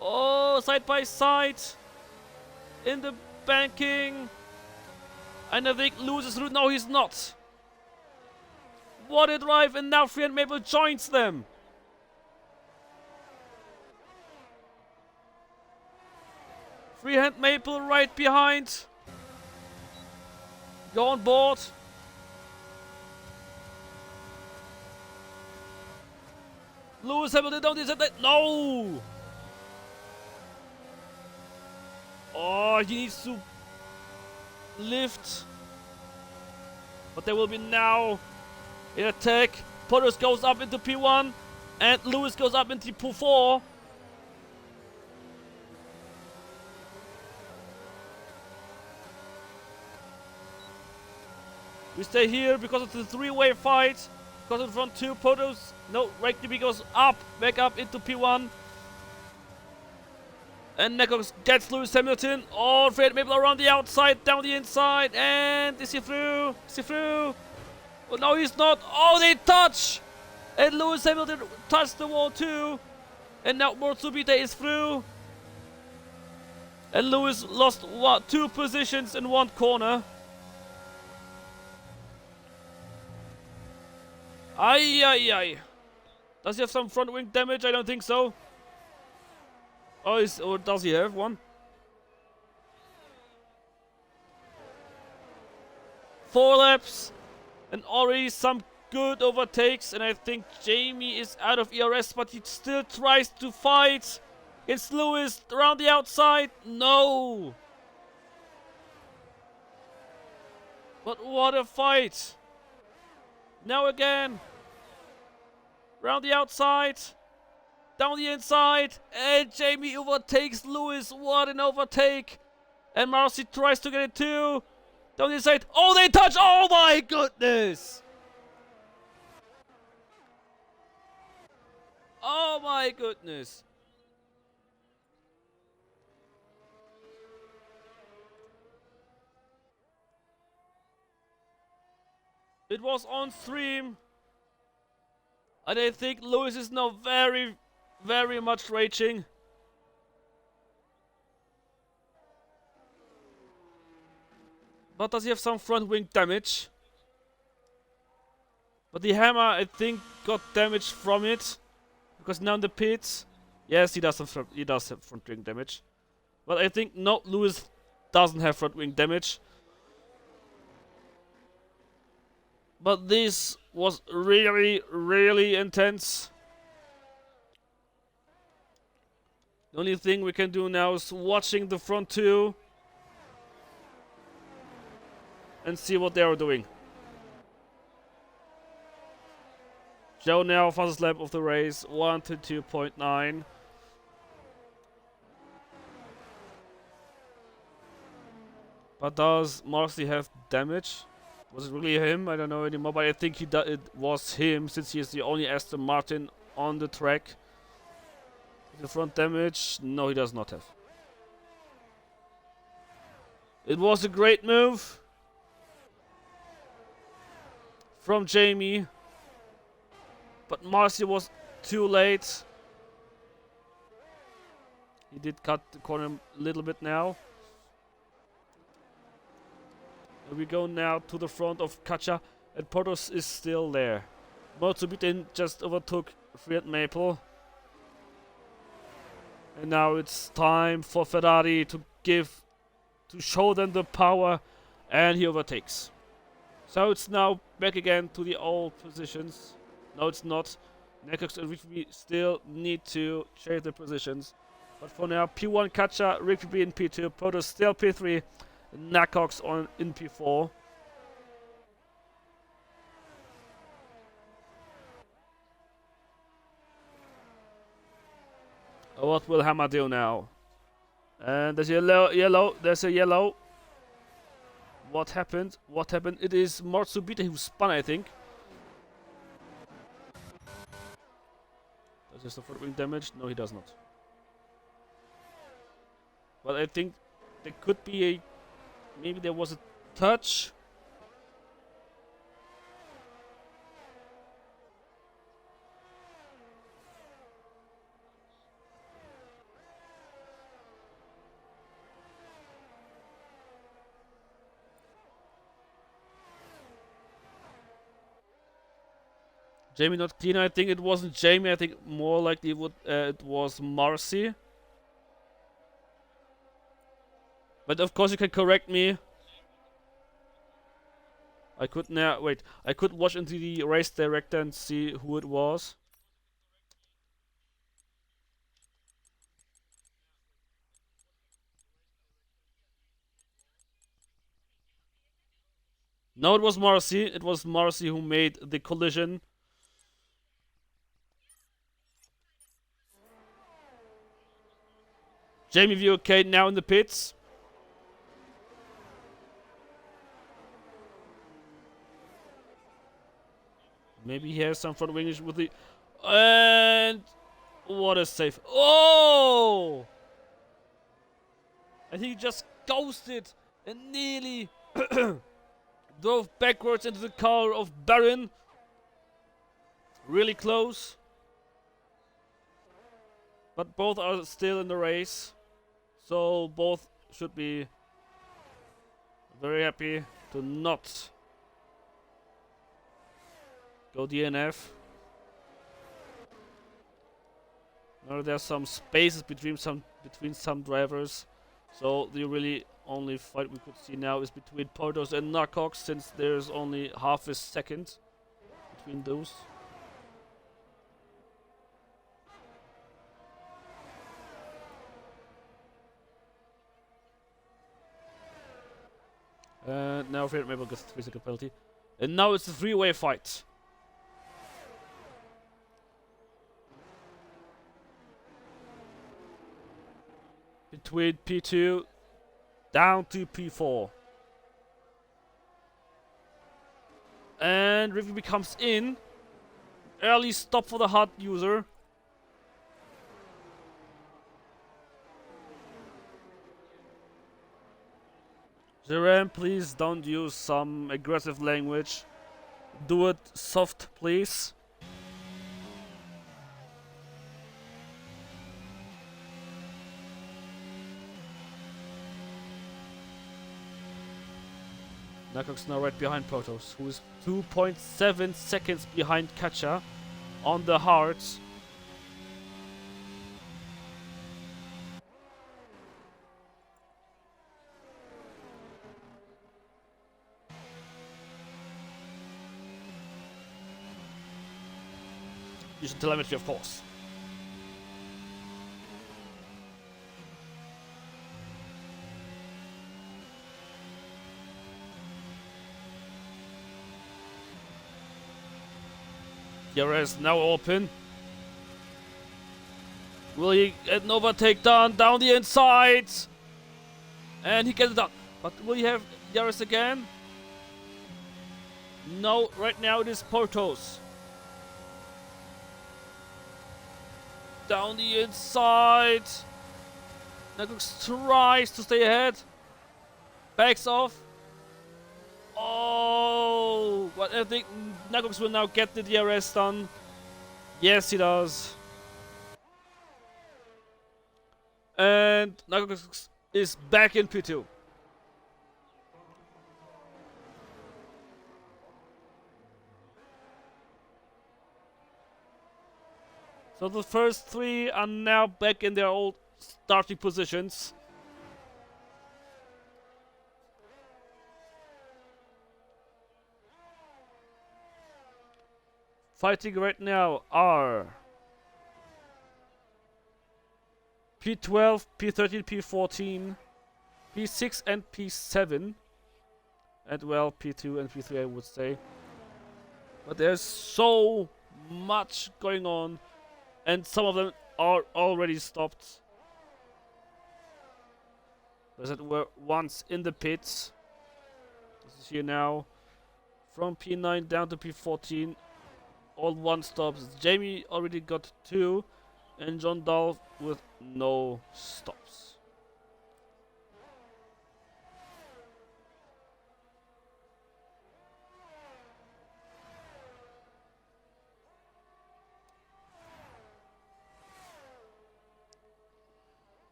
[SPEAKER 2] Oh, side by side. In the banking. And I think Lewis is through. No, he's not. What a drive. And now Freehand Maple joins them. Freehand Maple right behind. Go on board. Lewis Hamilton down the inside. No! Oh, he needs to lift. But there will be now an attack. Potters goes up into P1. And Lewis goes up into P4. We stay here because it's a three-way fight. Because in front two, Potos. No, Ragnaby goes up, back up into P1. And Nakox gets Lewis Hamilton. Oh, Fred Maple around the outside, down the inside. And is he through? Is he through? Oh, no, he's not. Oh, they touch. And Lewis Hamilton touched the wall too. And now Motsubite is through. And Lewis lost two positions in one corner. Ay, ay, ay. Does he have some front wing damage? I don't think so. Oh, or does he have one? 4 laps. And already some good overtakes. And I think Jamie is out of ERS, but he still tries to fight. It's Lewis around the outside. No. But what a fight. Now again. Round the outside. Down the inside. And Jamie overtakes Lewis. What an overtake. And Marcy tries to get it too. Down the inside. Oh, they touch. Oh my goodness. Oh my goodness. It was on stream. And I think Lewis is now very, very much raging. But does he have some front wing damage? But the hammer, I think, got damage from it. Because now in the pits. Yes, he does have front wing damage. But I think, no, Lewis doesn't have front wing damage. But this was really, really intense. The only thing we can do now is watching the front two. And see what they are doing. Joe now, fastest lap of the race, 1:22.9. But does Marcy have damage? Was it really him? I don't know anymore, but I think it was him, since he is the only Aston Martin on the track. The front damage? No, he does not have. It was a great move from Jamie, but Marcy was too late. He did cut the corner a little bit now. And we go now to the front of Kacha, and Portos is still there. Motsubiten just overtook Freehand Maple. And now it's time for Ferrari to show them the power, and he overtakes. So it's now back again to the old positions. No, it's not. Nakox and Rikby still need to change their positions. But for now, P1 Kacha, Rikby in P2, Portos still P3, Nakox in P4. What will Hammer do now? And there's yellow. There's a yellow. What happened? What happened? It is Matsubita who spun, I think. Does he suffer wing damage? No, he does not. But I think there could be a... Maybe there was a touch. Jamie not clean. I think it wasn't Jamie. I think more likely it was Marcy. But of course you can correct me. I could now wait. I could watch into the race director and see who it was. No, it was Marcy. It was Marcy who made the collision. Jamie View okay now in the pits. Maybe he has some front wings with the... And... What a save. Oh! I think he just ghosted and nearly drove backwards into the car of Baron. Really close. But both are still in the race. So both should be very happy to not go DNF. Now there's some spaces between some drivers. So the really only fight we could see now is between Portos and Narcox, since there's only half a second between those. Now Favorite Maple gets 3-second penalty. And now it's a three-way fight. Between P2 down to P4. And Rivy comes in. Early stop for the hard user. Zeran, please don't use some aggressive language. Do it soft, please. Nakox now right behind Protos, who is 2.7 seconds behind Kacha on the hards. Using telemetry, of course. DRS now open. Will he get an overtake down the inside? And he gets it done. But will he have DRS again? No, right now it is Portos. Down the inside. Nagox tries to stay ahead. Backs off. Oh, but I think Nagox will now get the DRS done. Yes, he does. And Nagox is back in P2. So the first three are now back in their old starting positions. Fighting right now are P12, P13, P14, P6 and P7. And well, P2 and P3 I would say. But there's so much going on. And some of them are already stopped. Those that were once in the pits. This is here now. From P9 down to P14. All one stops. Jamie already got 2. And John Dahl with no stops.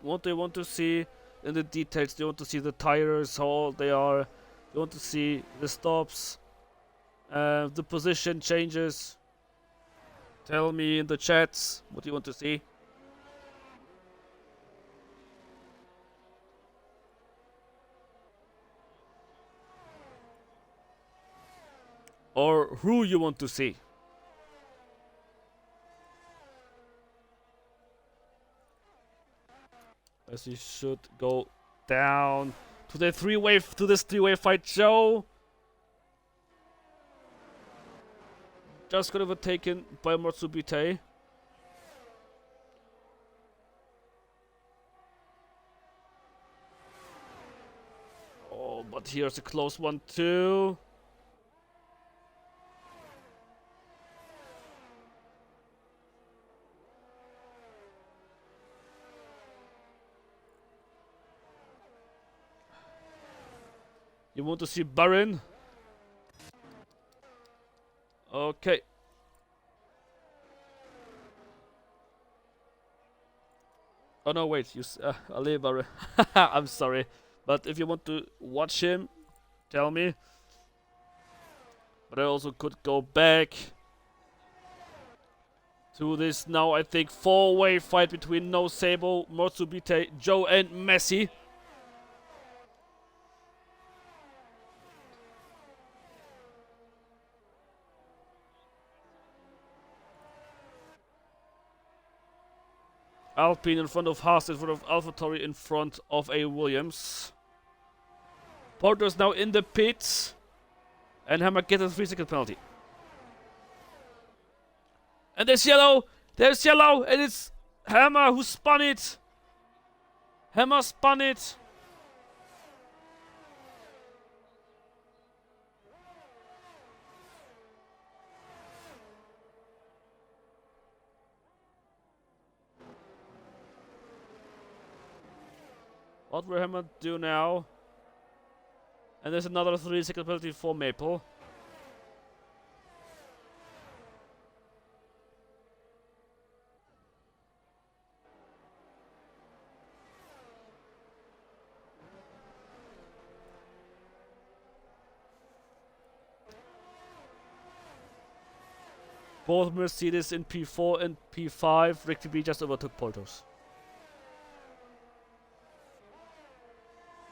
[SPEAKER 2] What they want to see in the details. They want to see the tires, how old they are. They want to see the stops, the position changes. Tell me in the chats what you want to see. Or who you want to see. As he should go down to this three-way fight. Joe just got overtaken by Matsubite. Oh, but here's a close one too. You want to see Baron? Okay. Oh no, wait, Ali Baron. I'm sorry. But if you want to watch him, tell me. But I also could go back to this now, I think, 4-way fight between No Sable, Matsubite, Joe, and Messi. Alpine in front of Haas, in front of AlphaTauri, in front of a Williams. Porter's now in the pits. And Hammer gets a 3-second penalty. And there's yellow! There's yellow! And it's Hammer who spun it! Hammer spun it! What will Hammer do now? And there's another 3-second penalty for Maple. Both Mercedes in P4 and P5. Ricky B just overtook Portos.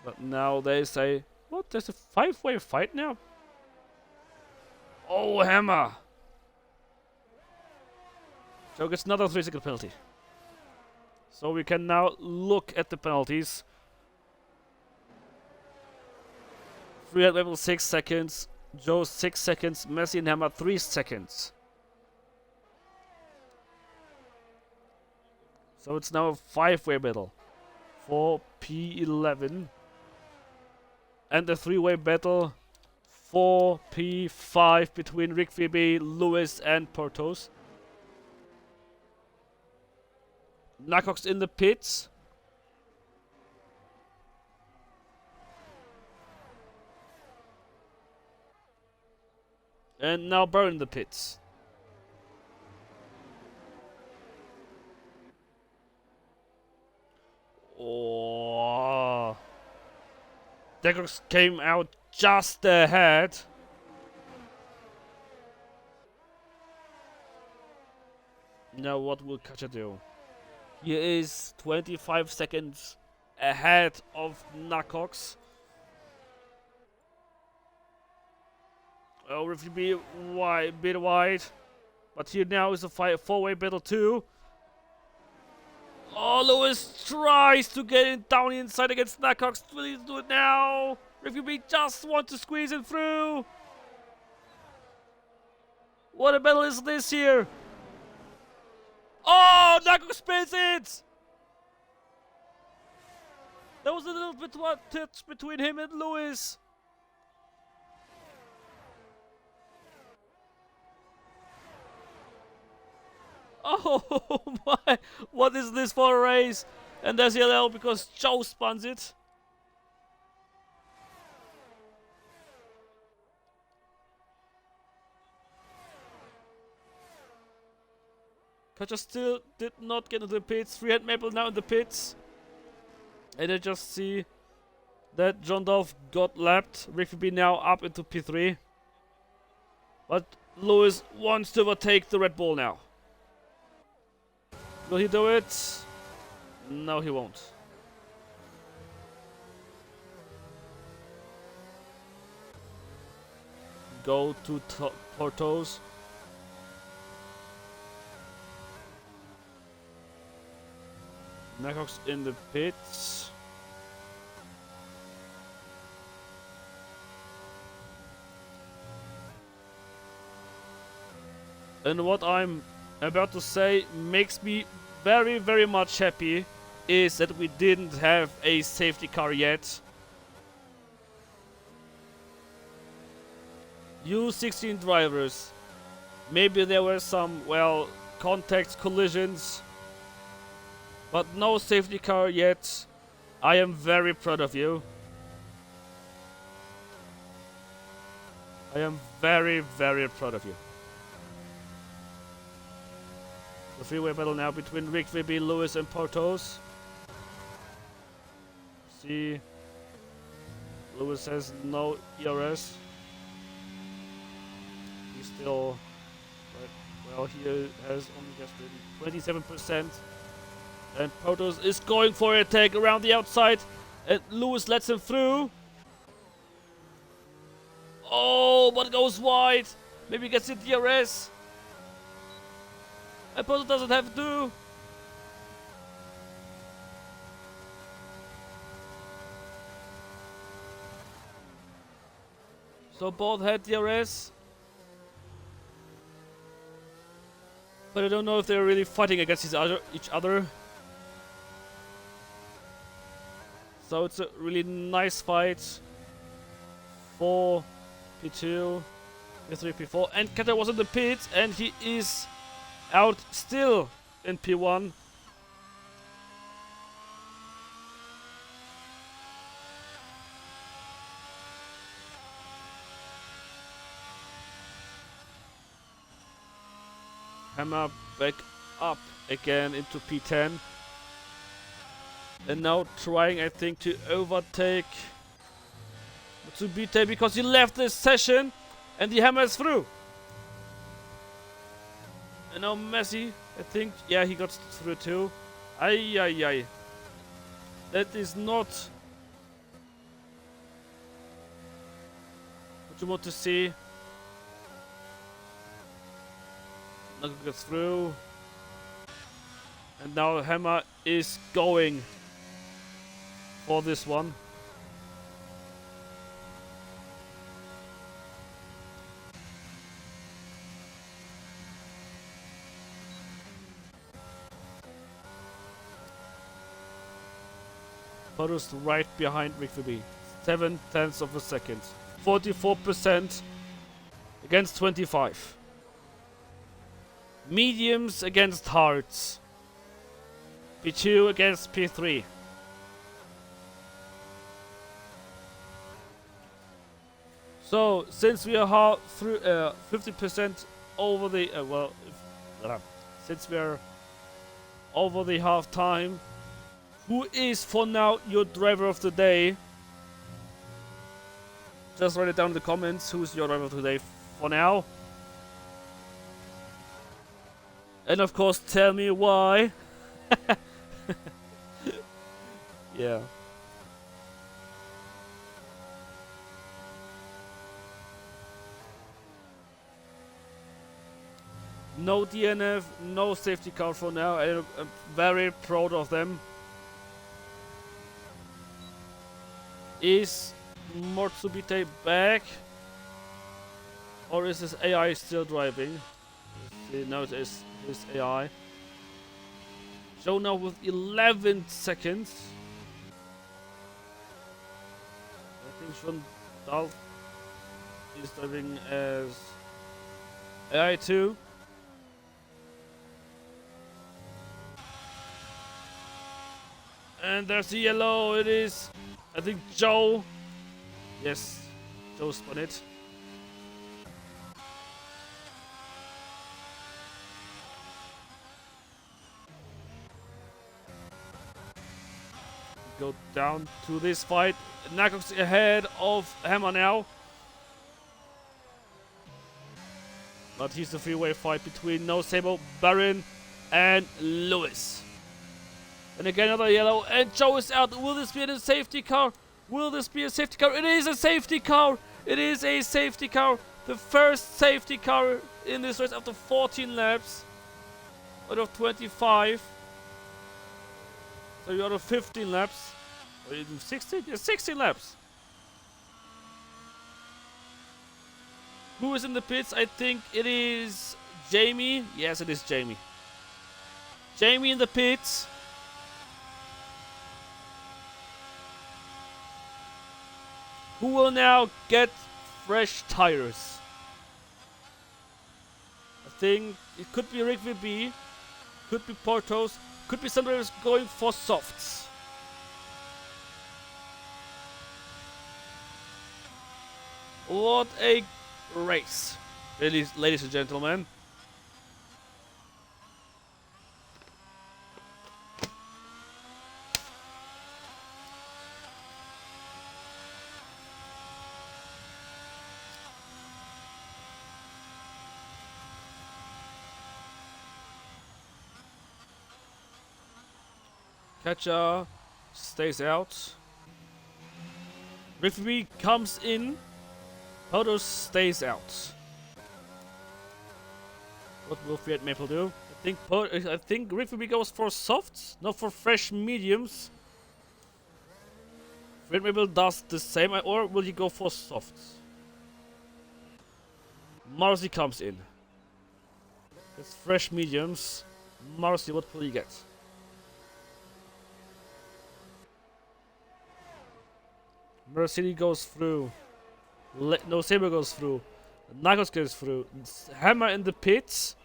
[SPEAKER 2] But now they say, what? There's a 5-way fight now? Oh, Hammer! So gets another 3-second penalty. So we can now look at the penalties. Free at level 6 seconds. Joe 6 seconds. Messi and Hammer 3 seconds. So it's now a 5-way battle for P11. And a 3-way battle for P5 between Rick VB, Lewis, and Portos. Nacox in the pits. And now Burr in the pits. Oh. Decox came out just ahead. Now what will Kacha do? He is 25 seconds ahead of Nacox. Oh, if you be wide, bit wide. But here now is a 4-way battle too. Oh! Oh, Lewis tries to get it down inside against Nacox. Please do it now. Referee just want to squeeze it through. What a battle is this here? Oh, Nacox spins it. There was a little bit of touch between him and Lewis. Oh my, what is this for a race? And there's yellow because Joe spun it. Kaja still did not get into the pits. Freehand Maple now in the pits. And I just see that John Dolph got lapped. Ricky B now up into P3. But Lewis wants to overtake the Red Bull now. Will he do it? No, he won't. Go to Portos. Nacox in the pits. And what I'm about to say makes me very, very much happy is that we didn't have a safety car yet. You 16 drivers. Maybe there were some, well, contact collisions. But no safety car yet. I am very proud of you. I am very, very proud of you. The freeway battle now between Rick, Vibby, Lewis and Portos. See, Lewis has no ERS. He's still, well, he has only just 27%. And Portos is going for a tag around the outside. And Lewis lets him through. Oh, but it goes wide. Maybe he gets the DRS. And Portos doesn't have to. So both had DRS. But I don't know if they're really fighting against each other. So it's a really nice fight for P2, P3, P4. And Kata was in the pits and he is out still in P1. Hammer back up again into P10. And now trying, I think, to overtake Matsubite because he left this session and the hammer is through. And now Messi, I think, yeah, he got through too. Ay, ay, ay. That is not what you want to see. Now gets through. And now Hammer is going for this one. Portos right behind Rick Vibby. 7/10 of a second. 44% against 25. Mediums against hards. P2 against P3. So, since we are through 50% over the since we are over the half time, who is for now your driver of the day? Just write it down in the comments. Who's your driver of the day for now? And of course, tell me why. Yeah. No DNF, no safety car for now. I'm very proud of them. Is Mortsubite back? Or is this AI still driving? No, it is his AI. Joe now with 11 seconds. I think Sean Dolph is driving as AI 2. And there's the yellow. It is, I think, Joe. Yes, Joe spun it. Go down to this fight. Nakox ahead of Hammer now. But here's the three-way fight between No Sable, Baron, and Lewis. And again another yellow, and Joe is out. Will this be a safety car? Will this be a safety car? It is a safety car! It is a safety car! The first safety car in this race after 14 laps. Out of 25. So you're out of 15 laps. Or even 16? Yeah, 16 laps. Who is in the pits? I think it is Jamie. Yes, it is Jamie. Jamie in the pits. Who will now get fresh tires? I think it could be Rick VB. Could be Portos. Could be somebody who's going for softs. What a race, ladies and gentlemen. Catcher stays out. Referee comes in. Potos stays out. What will Fiat Maple do? I think Referee goes for softs, not for fresh mediums. Fiat Maple does the same, or will he go for softs? Marcy comes in. It's fresh mediums. Marcy, what will he get? Mercedes goes through. No Saber goes through. Nagos goes through. Hammer in the pits.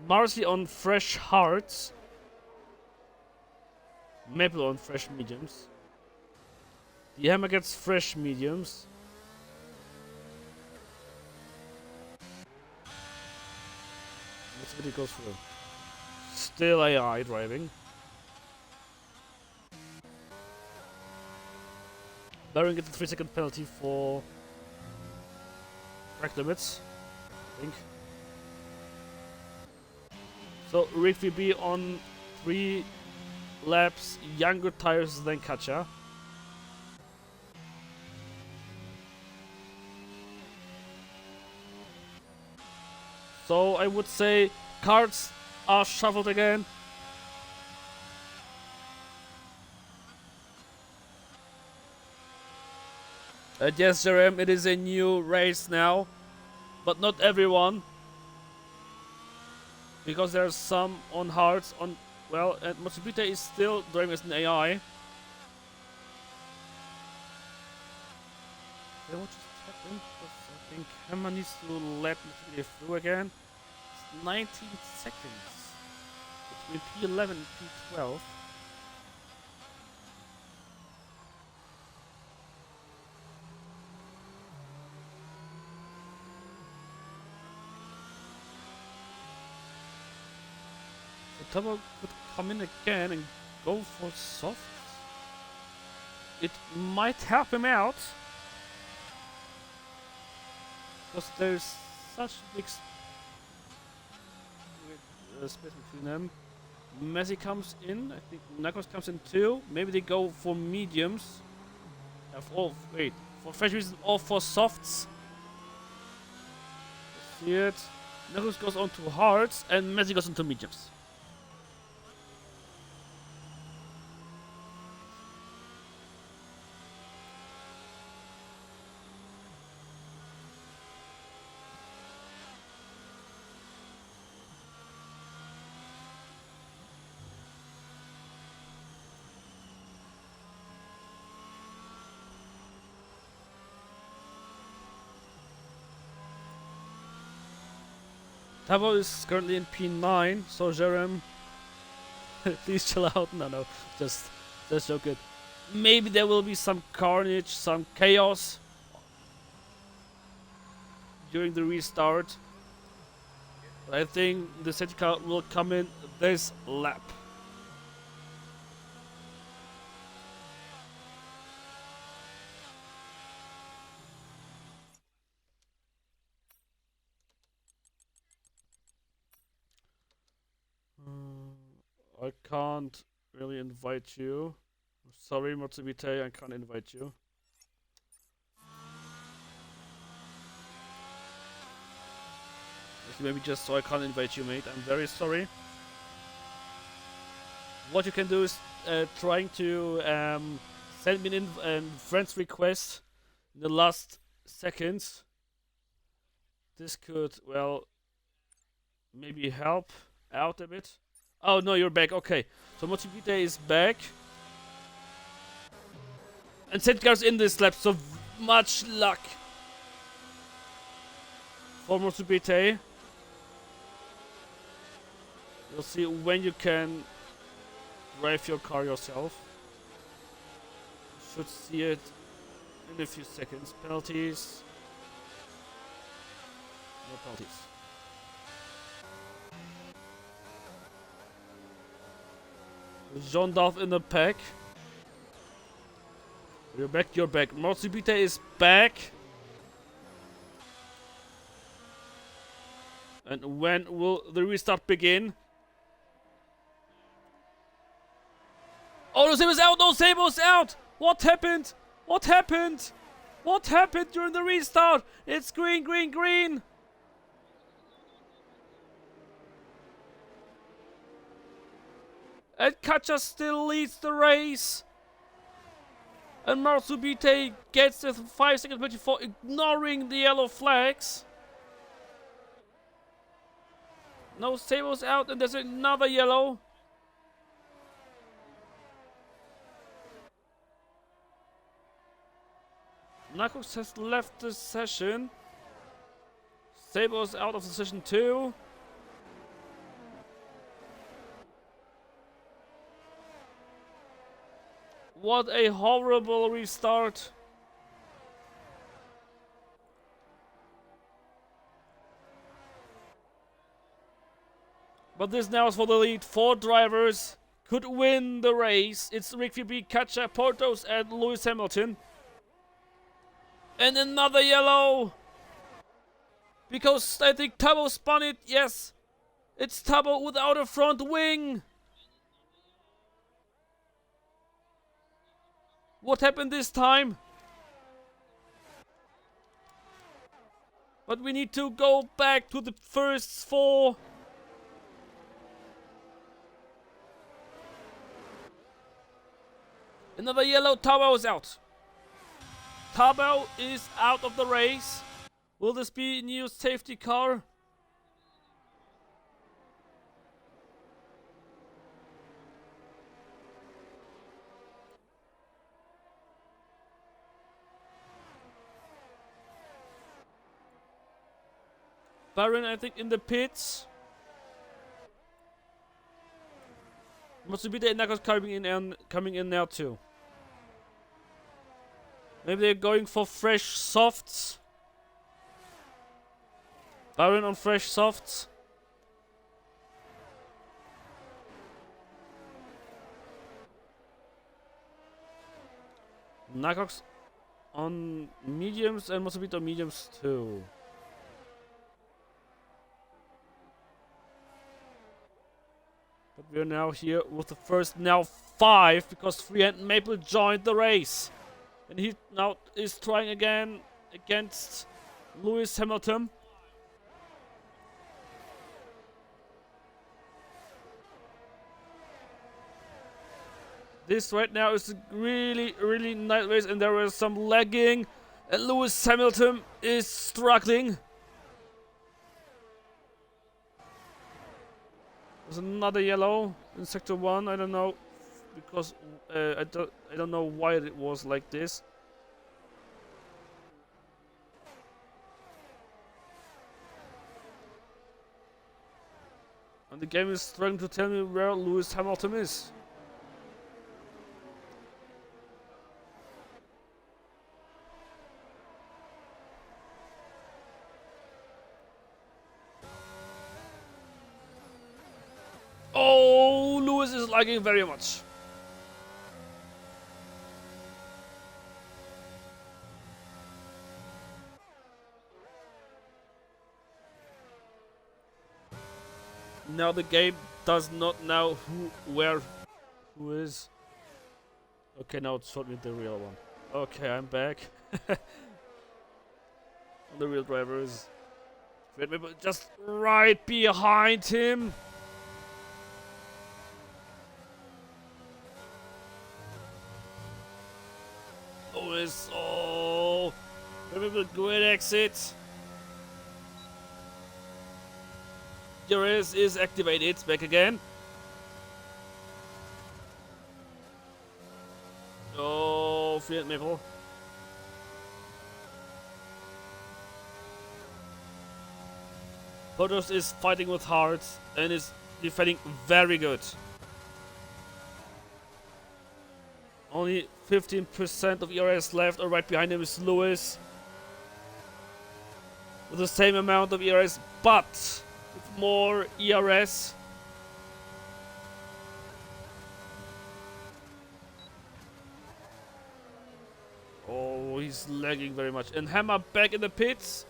[SPEAKER 2] Marcy on fresh hearts. Maple on fresh mediums. The Hammer gets fresh mediums. Mercedes goes through. Still AI driving. Baron gets a 3-second penalty for track limits, I think. So Rick VB on 3 laps, younger tires than Katja. So I would say cards are shuffled again. Yes, Jerem, it is a new race now, but not everyone, because there's some on hards. And Matsubita is still driving as an AI. What just happened? I think Hammer needs to let Matsubita through again. It's 19 seconds between P11 and P12. Turbo could come in again and go for soft. It might help him out, because there's such big space between them. Messi comes in. I think Nakos comes in too. Maybe they go for mediums. For fresh reasons or for softs. See it. Narcos goes on to hards, and Messi goes into mediums. Tavo is currently in P9, so Jerem, please chill out. No, just joking. Maybe there will be some carnage, some chaos during the restart. But I think the safety car will come in this lap. I can't really invite you. Sorry, Motsubite, I can't invite you. Maybe just so I can't invite you, mate. I'm very sorry. What you can do is trying to send me an friend's request in the last seconds. This could, well, maybe help out a bit. Oh no, you're back. Okay, so Motsubite is back. And Setgar's in this lap, so much luck for Motsubite. You'll see when you can drive your car yourself. You should see it in a few seconds. Penalties. No penalties. Jean Darth in the pack. You're back, you're back. Motsubite is back. And when will the restart begin? Oh, no, Sabo's out! No, Sabo's out! What happened? What happened? What happened during the restart? It's green, green, green! And Kacha still leads the race. And Motsubite gets the 5 seconds penalty for ignoring the yellow flags. No, Sabo's out and there's another yellow. Narcos has left the session. Sabo's out of the session too. What a horrible restart. But this now is for the lead. 4 drivers could win the race. It's Rick Fibby, Katja, Portos and Lewis Hamilton. And another yellow. Because I think Tabo spun it. Yes. It's Tabo without a front wing. What happened this time? But we need to go back to the first 4. Another yellow. Tabo is out. Tabo is out of the race. Will this be a new safety car? Baron, I think, in the pits. Motsubite and Narcos coming in now too. Maybe they're going for fresh softs. Baron on fresh softs. Narcos on mediums and Motsubite on mediums too. But we're now here with the first now 5 because Freehand Maple joined the race. And he now is trying again against Lewis Hamilton. This right now is a really, really nice race, and there is some lagging. And Lewis Hamilton is struggling. There's another yellow in sector 1. I don't know, because I don't know why it was like this. And the game is trying to tell me where Lewis Hamilton is. Oh, Lewis is lagging very much. Now the game does not know who is. Okay, now it showed me the real one. Okay, I'm back. The real driver is just right behind him. Lewis, oh, great exit. DRS is activated. Back again. Oh, Fiat Maple. Potos is fighting with hearts and is defending very good. Only 15% of ERS left, or right behind him is Lewis. With the same amount of ERS, but with more ERS. Oh, he's lagging very much. And Hammer back in the pits.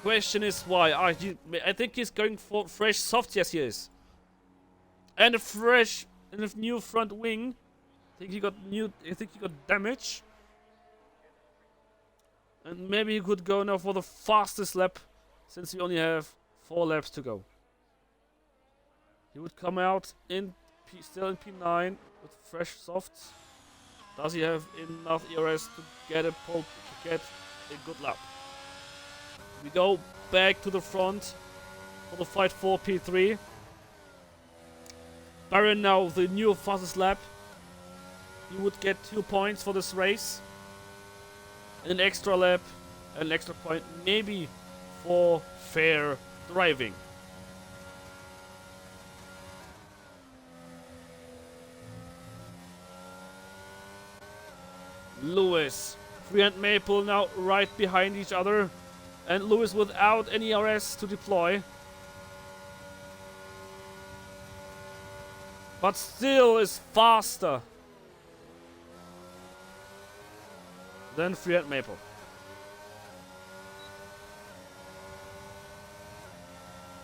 [SPEAKER 2] Question is why? I think he's going for fresh softs. Yes, he is. And a new front wing. I think he got damage. And maybe he could go now for the fastest lap, since we only have 4 laps to go. He would come out still in P9 with fresh softs. Does he have enough ERS to get a good lap? We go back to the front for the fight for P3. Baron now the new fastest lap. He would get 2 points for this race. And an extra lap, an extra point, maybe for fair driving. Lewis, Free and Maple now right behind each other. And Lewis without any RS to deploy. But still is faster than Free and Maple.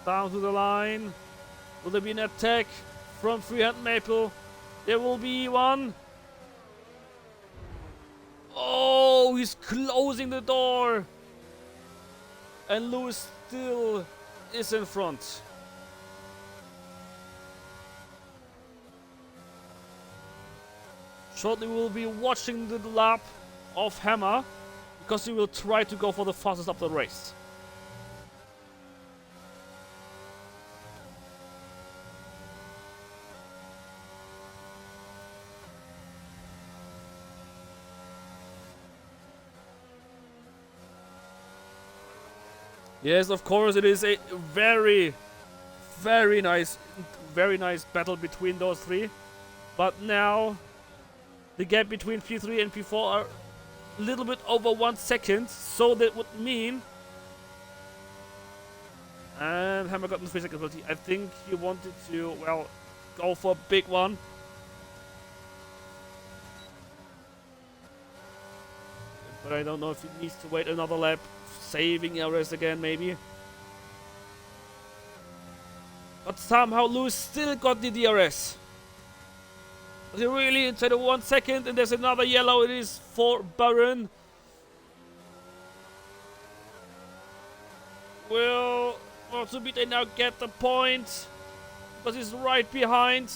[SPEAKER 2] Down to the line. Will there be an attack from Free and Maple? There will be one. Oh, he's closing the door. And Lewis still is in front. Shortly we'll be watching the lap of Hammer, because he will try to go for the fastest of the race. Yes, of course, it is a very, very nice battle between those three. But now, the gap between P3 and P4 are a little bit over 1 second. So that would mean... And Hammer got in 3 seconds penalty. I think he wanted to, well, go for a big one. But I don't know if he needs to wait another lap. Saving errors again, maybe. But somehow Lewis still got the DRS. He really inside of 1 second, and there's another yellow. It is for Baron. Will Matsubite now get the point? because he's right behind.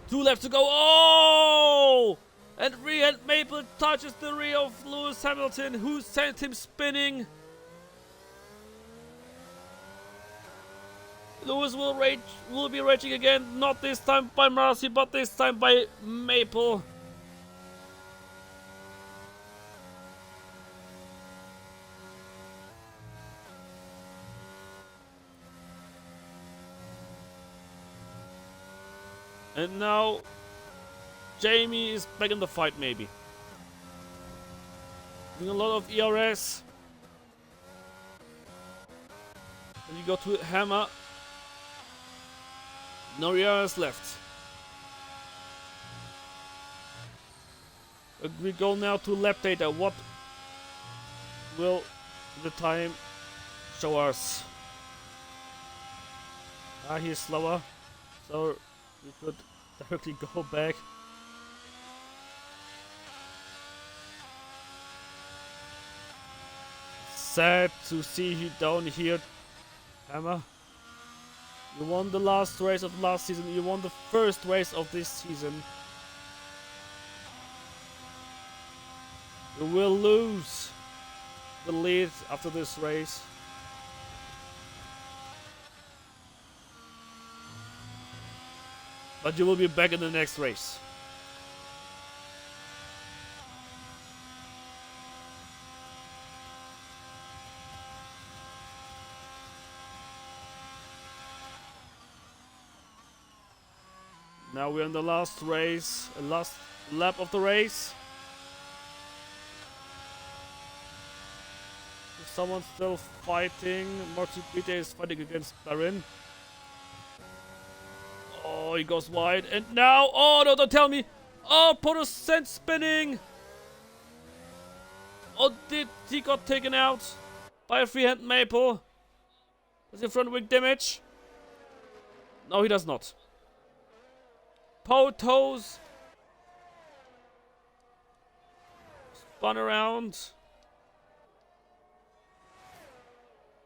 [SPEAKER 2] Two left to go. Oh! And Rehand Maple touches the rear of Lewis Hamilton, who sent him spinning. Lewis will be raging again, not this time by Marcy, but this time by Maple. And now Jamie is back in the fight, maybe. Doing a lot of ERS. And you go to Hammer. No ERS left. We go now to lap data. What will the time show us? He's slower. So we could directly go back. Sad to see you down here, Hammer. You won the last race of last season. You won the first race of this season. You will lose the lead after this race. But you will be back in the next race. Now we're in the last race, last lap of the race. Someone's still fighting. Mortipite is fighting against Barin. Oh, he goes wide. And now, oh no, don't tell me. Oh, Potos sent spinning. Oh, did he got taken out by a freehand Maple? Does he front wing damage? No, he does not. Potos spun around.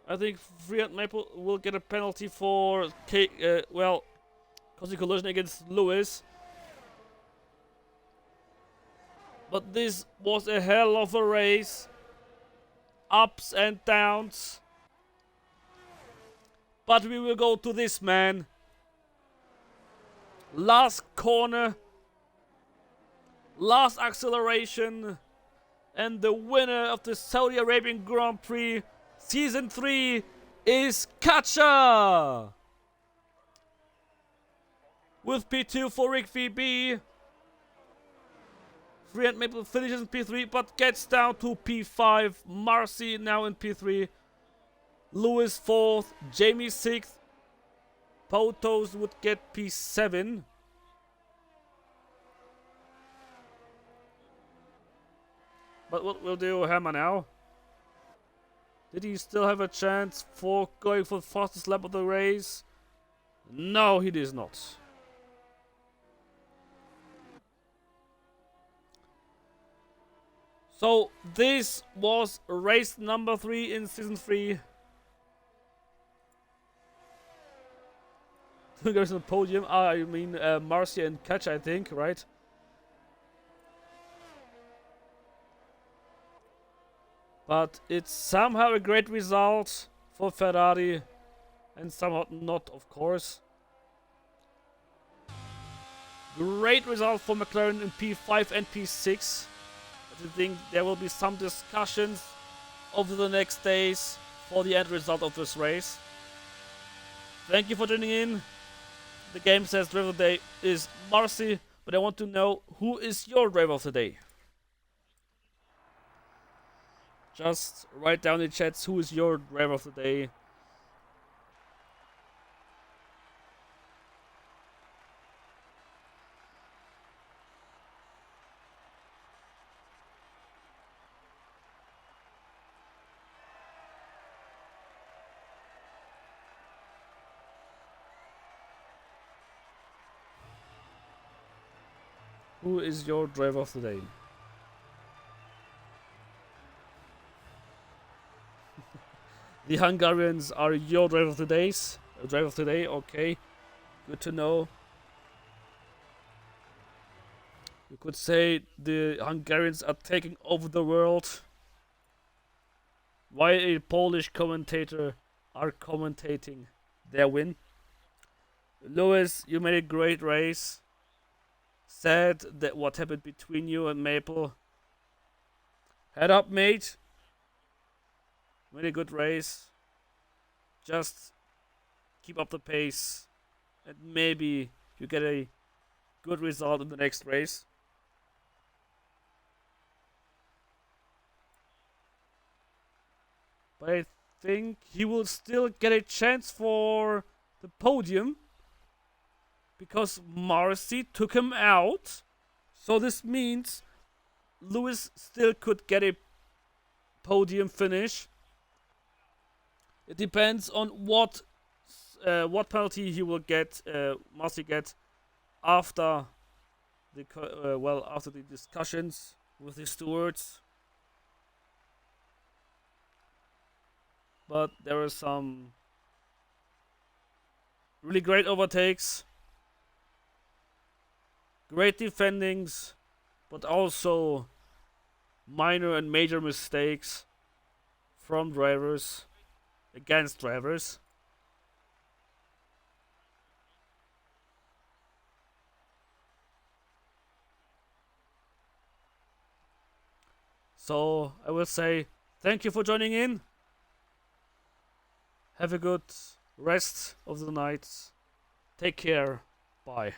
[SPEAKER 2] I think freehand Maple will get a penalty for causing collision against Lewis. But this was a hell of a race. Ups and downs. But we will go to this man. Last corner. Last acceleration. And the winner of the Saudi Arabian Grand Prix Season 3 is Kacha! With P2 for Rick VB. Freehand Maple finishes in P3 but gets down to P5. Marcy now in P3. Lewis 4th. Jamie 6th. Potos would get P7. But what will do Hammer now? Did he still have a chance for going for the fastest lap of the race? No, he does not. So this was race number 3 in season 3. Two guys on the podium. I mean Marcia and Catch, I think, right? But it's somehow a great result for Ferrari. And somehow not, of course. Great result for McLaren in P5 and P6. I think there will be some discussions over the next days for the end result of this race. Thank you for tuning in. The game says driver of the day is Marcy, but I want to know who is your driver of the day. Just write down in the chats who is your driver of the day. Who is your driver of the day? The Hungarians are your driver of the days. Driver of the day, okay. Good to know. You could say the Hungarians are taking over the world. Why a Polish commentator are commentating their win? Lewis, you made a great race. Sad that what happened between you and Maple. Head up, mate. Made a good race. Just keep up the pace, and maybe you get a good result in the next race. But I think he will still get a chance for the podium because Marcy took him out. So this means Lewis still could get a podium finish. It depends on what penalty he will get, Marcy get after the discussions with the stewards. But there are some really great overtakes, great defendings, but also minor and major mistakes from drivers against drivers. So I will say thank you for joining in. Have a good rest of the night. Take care. Bye.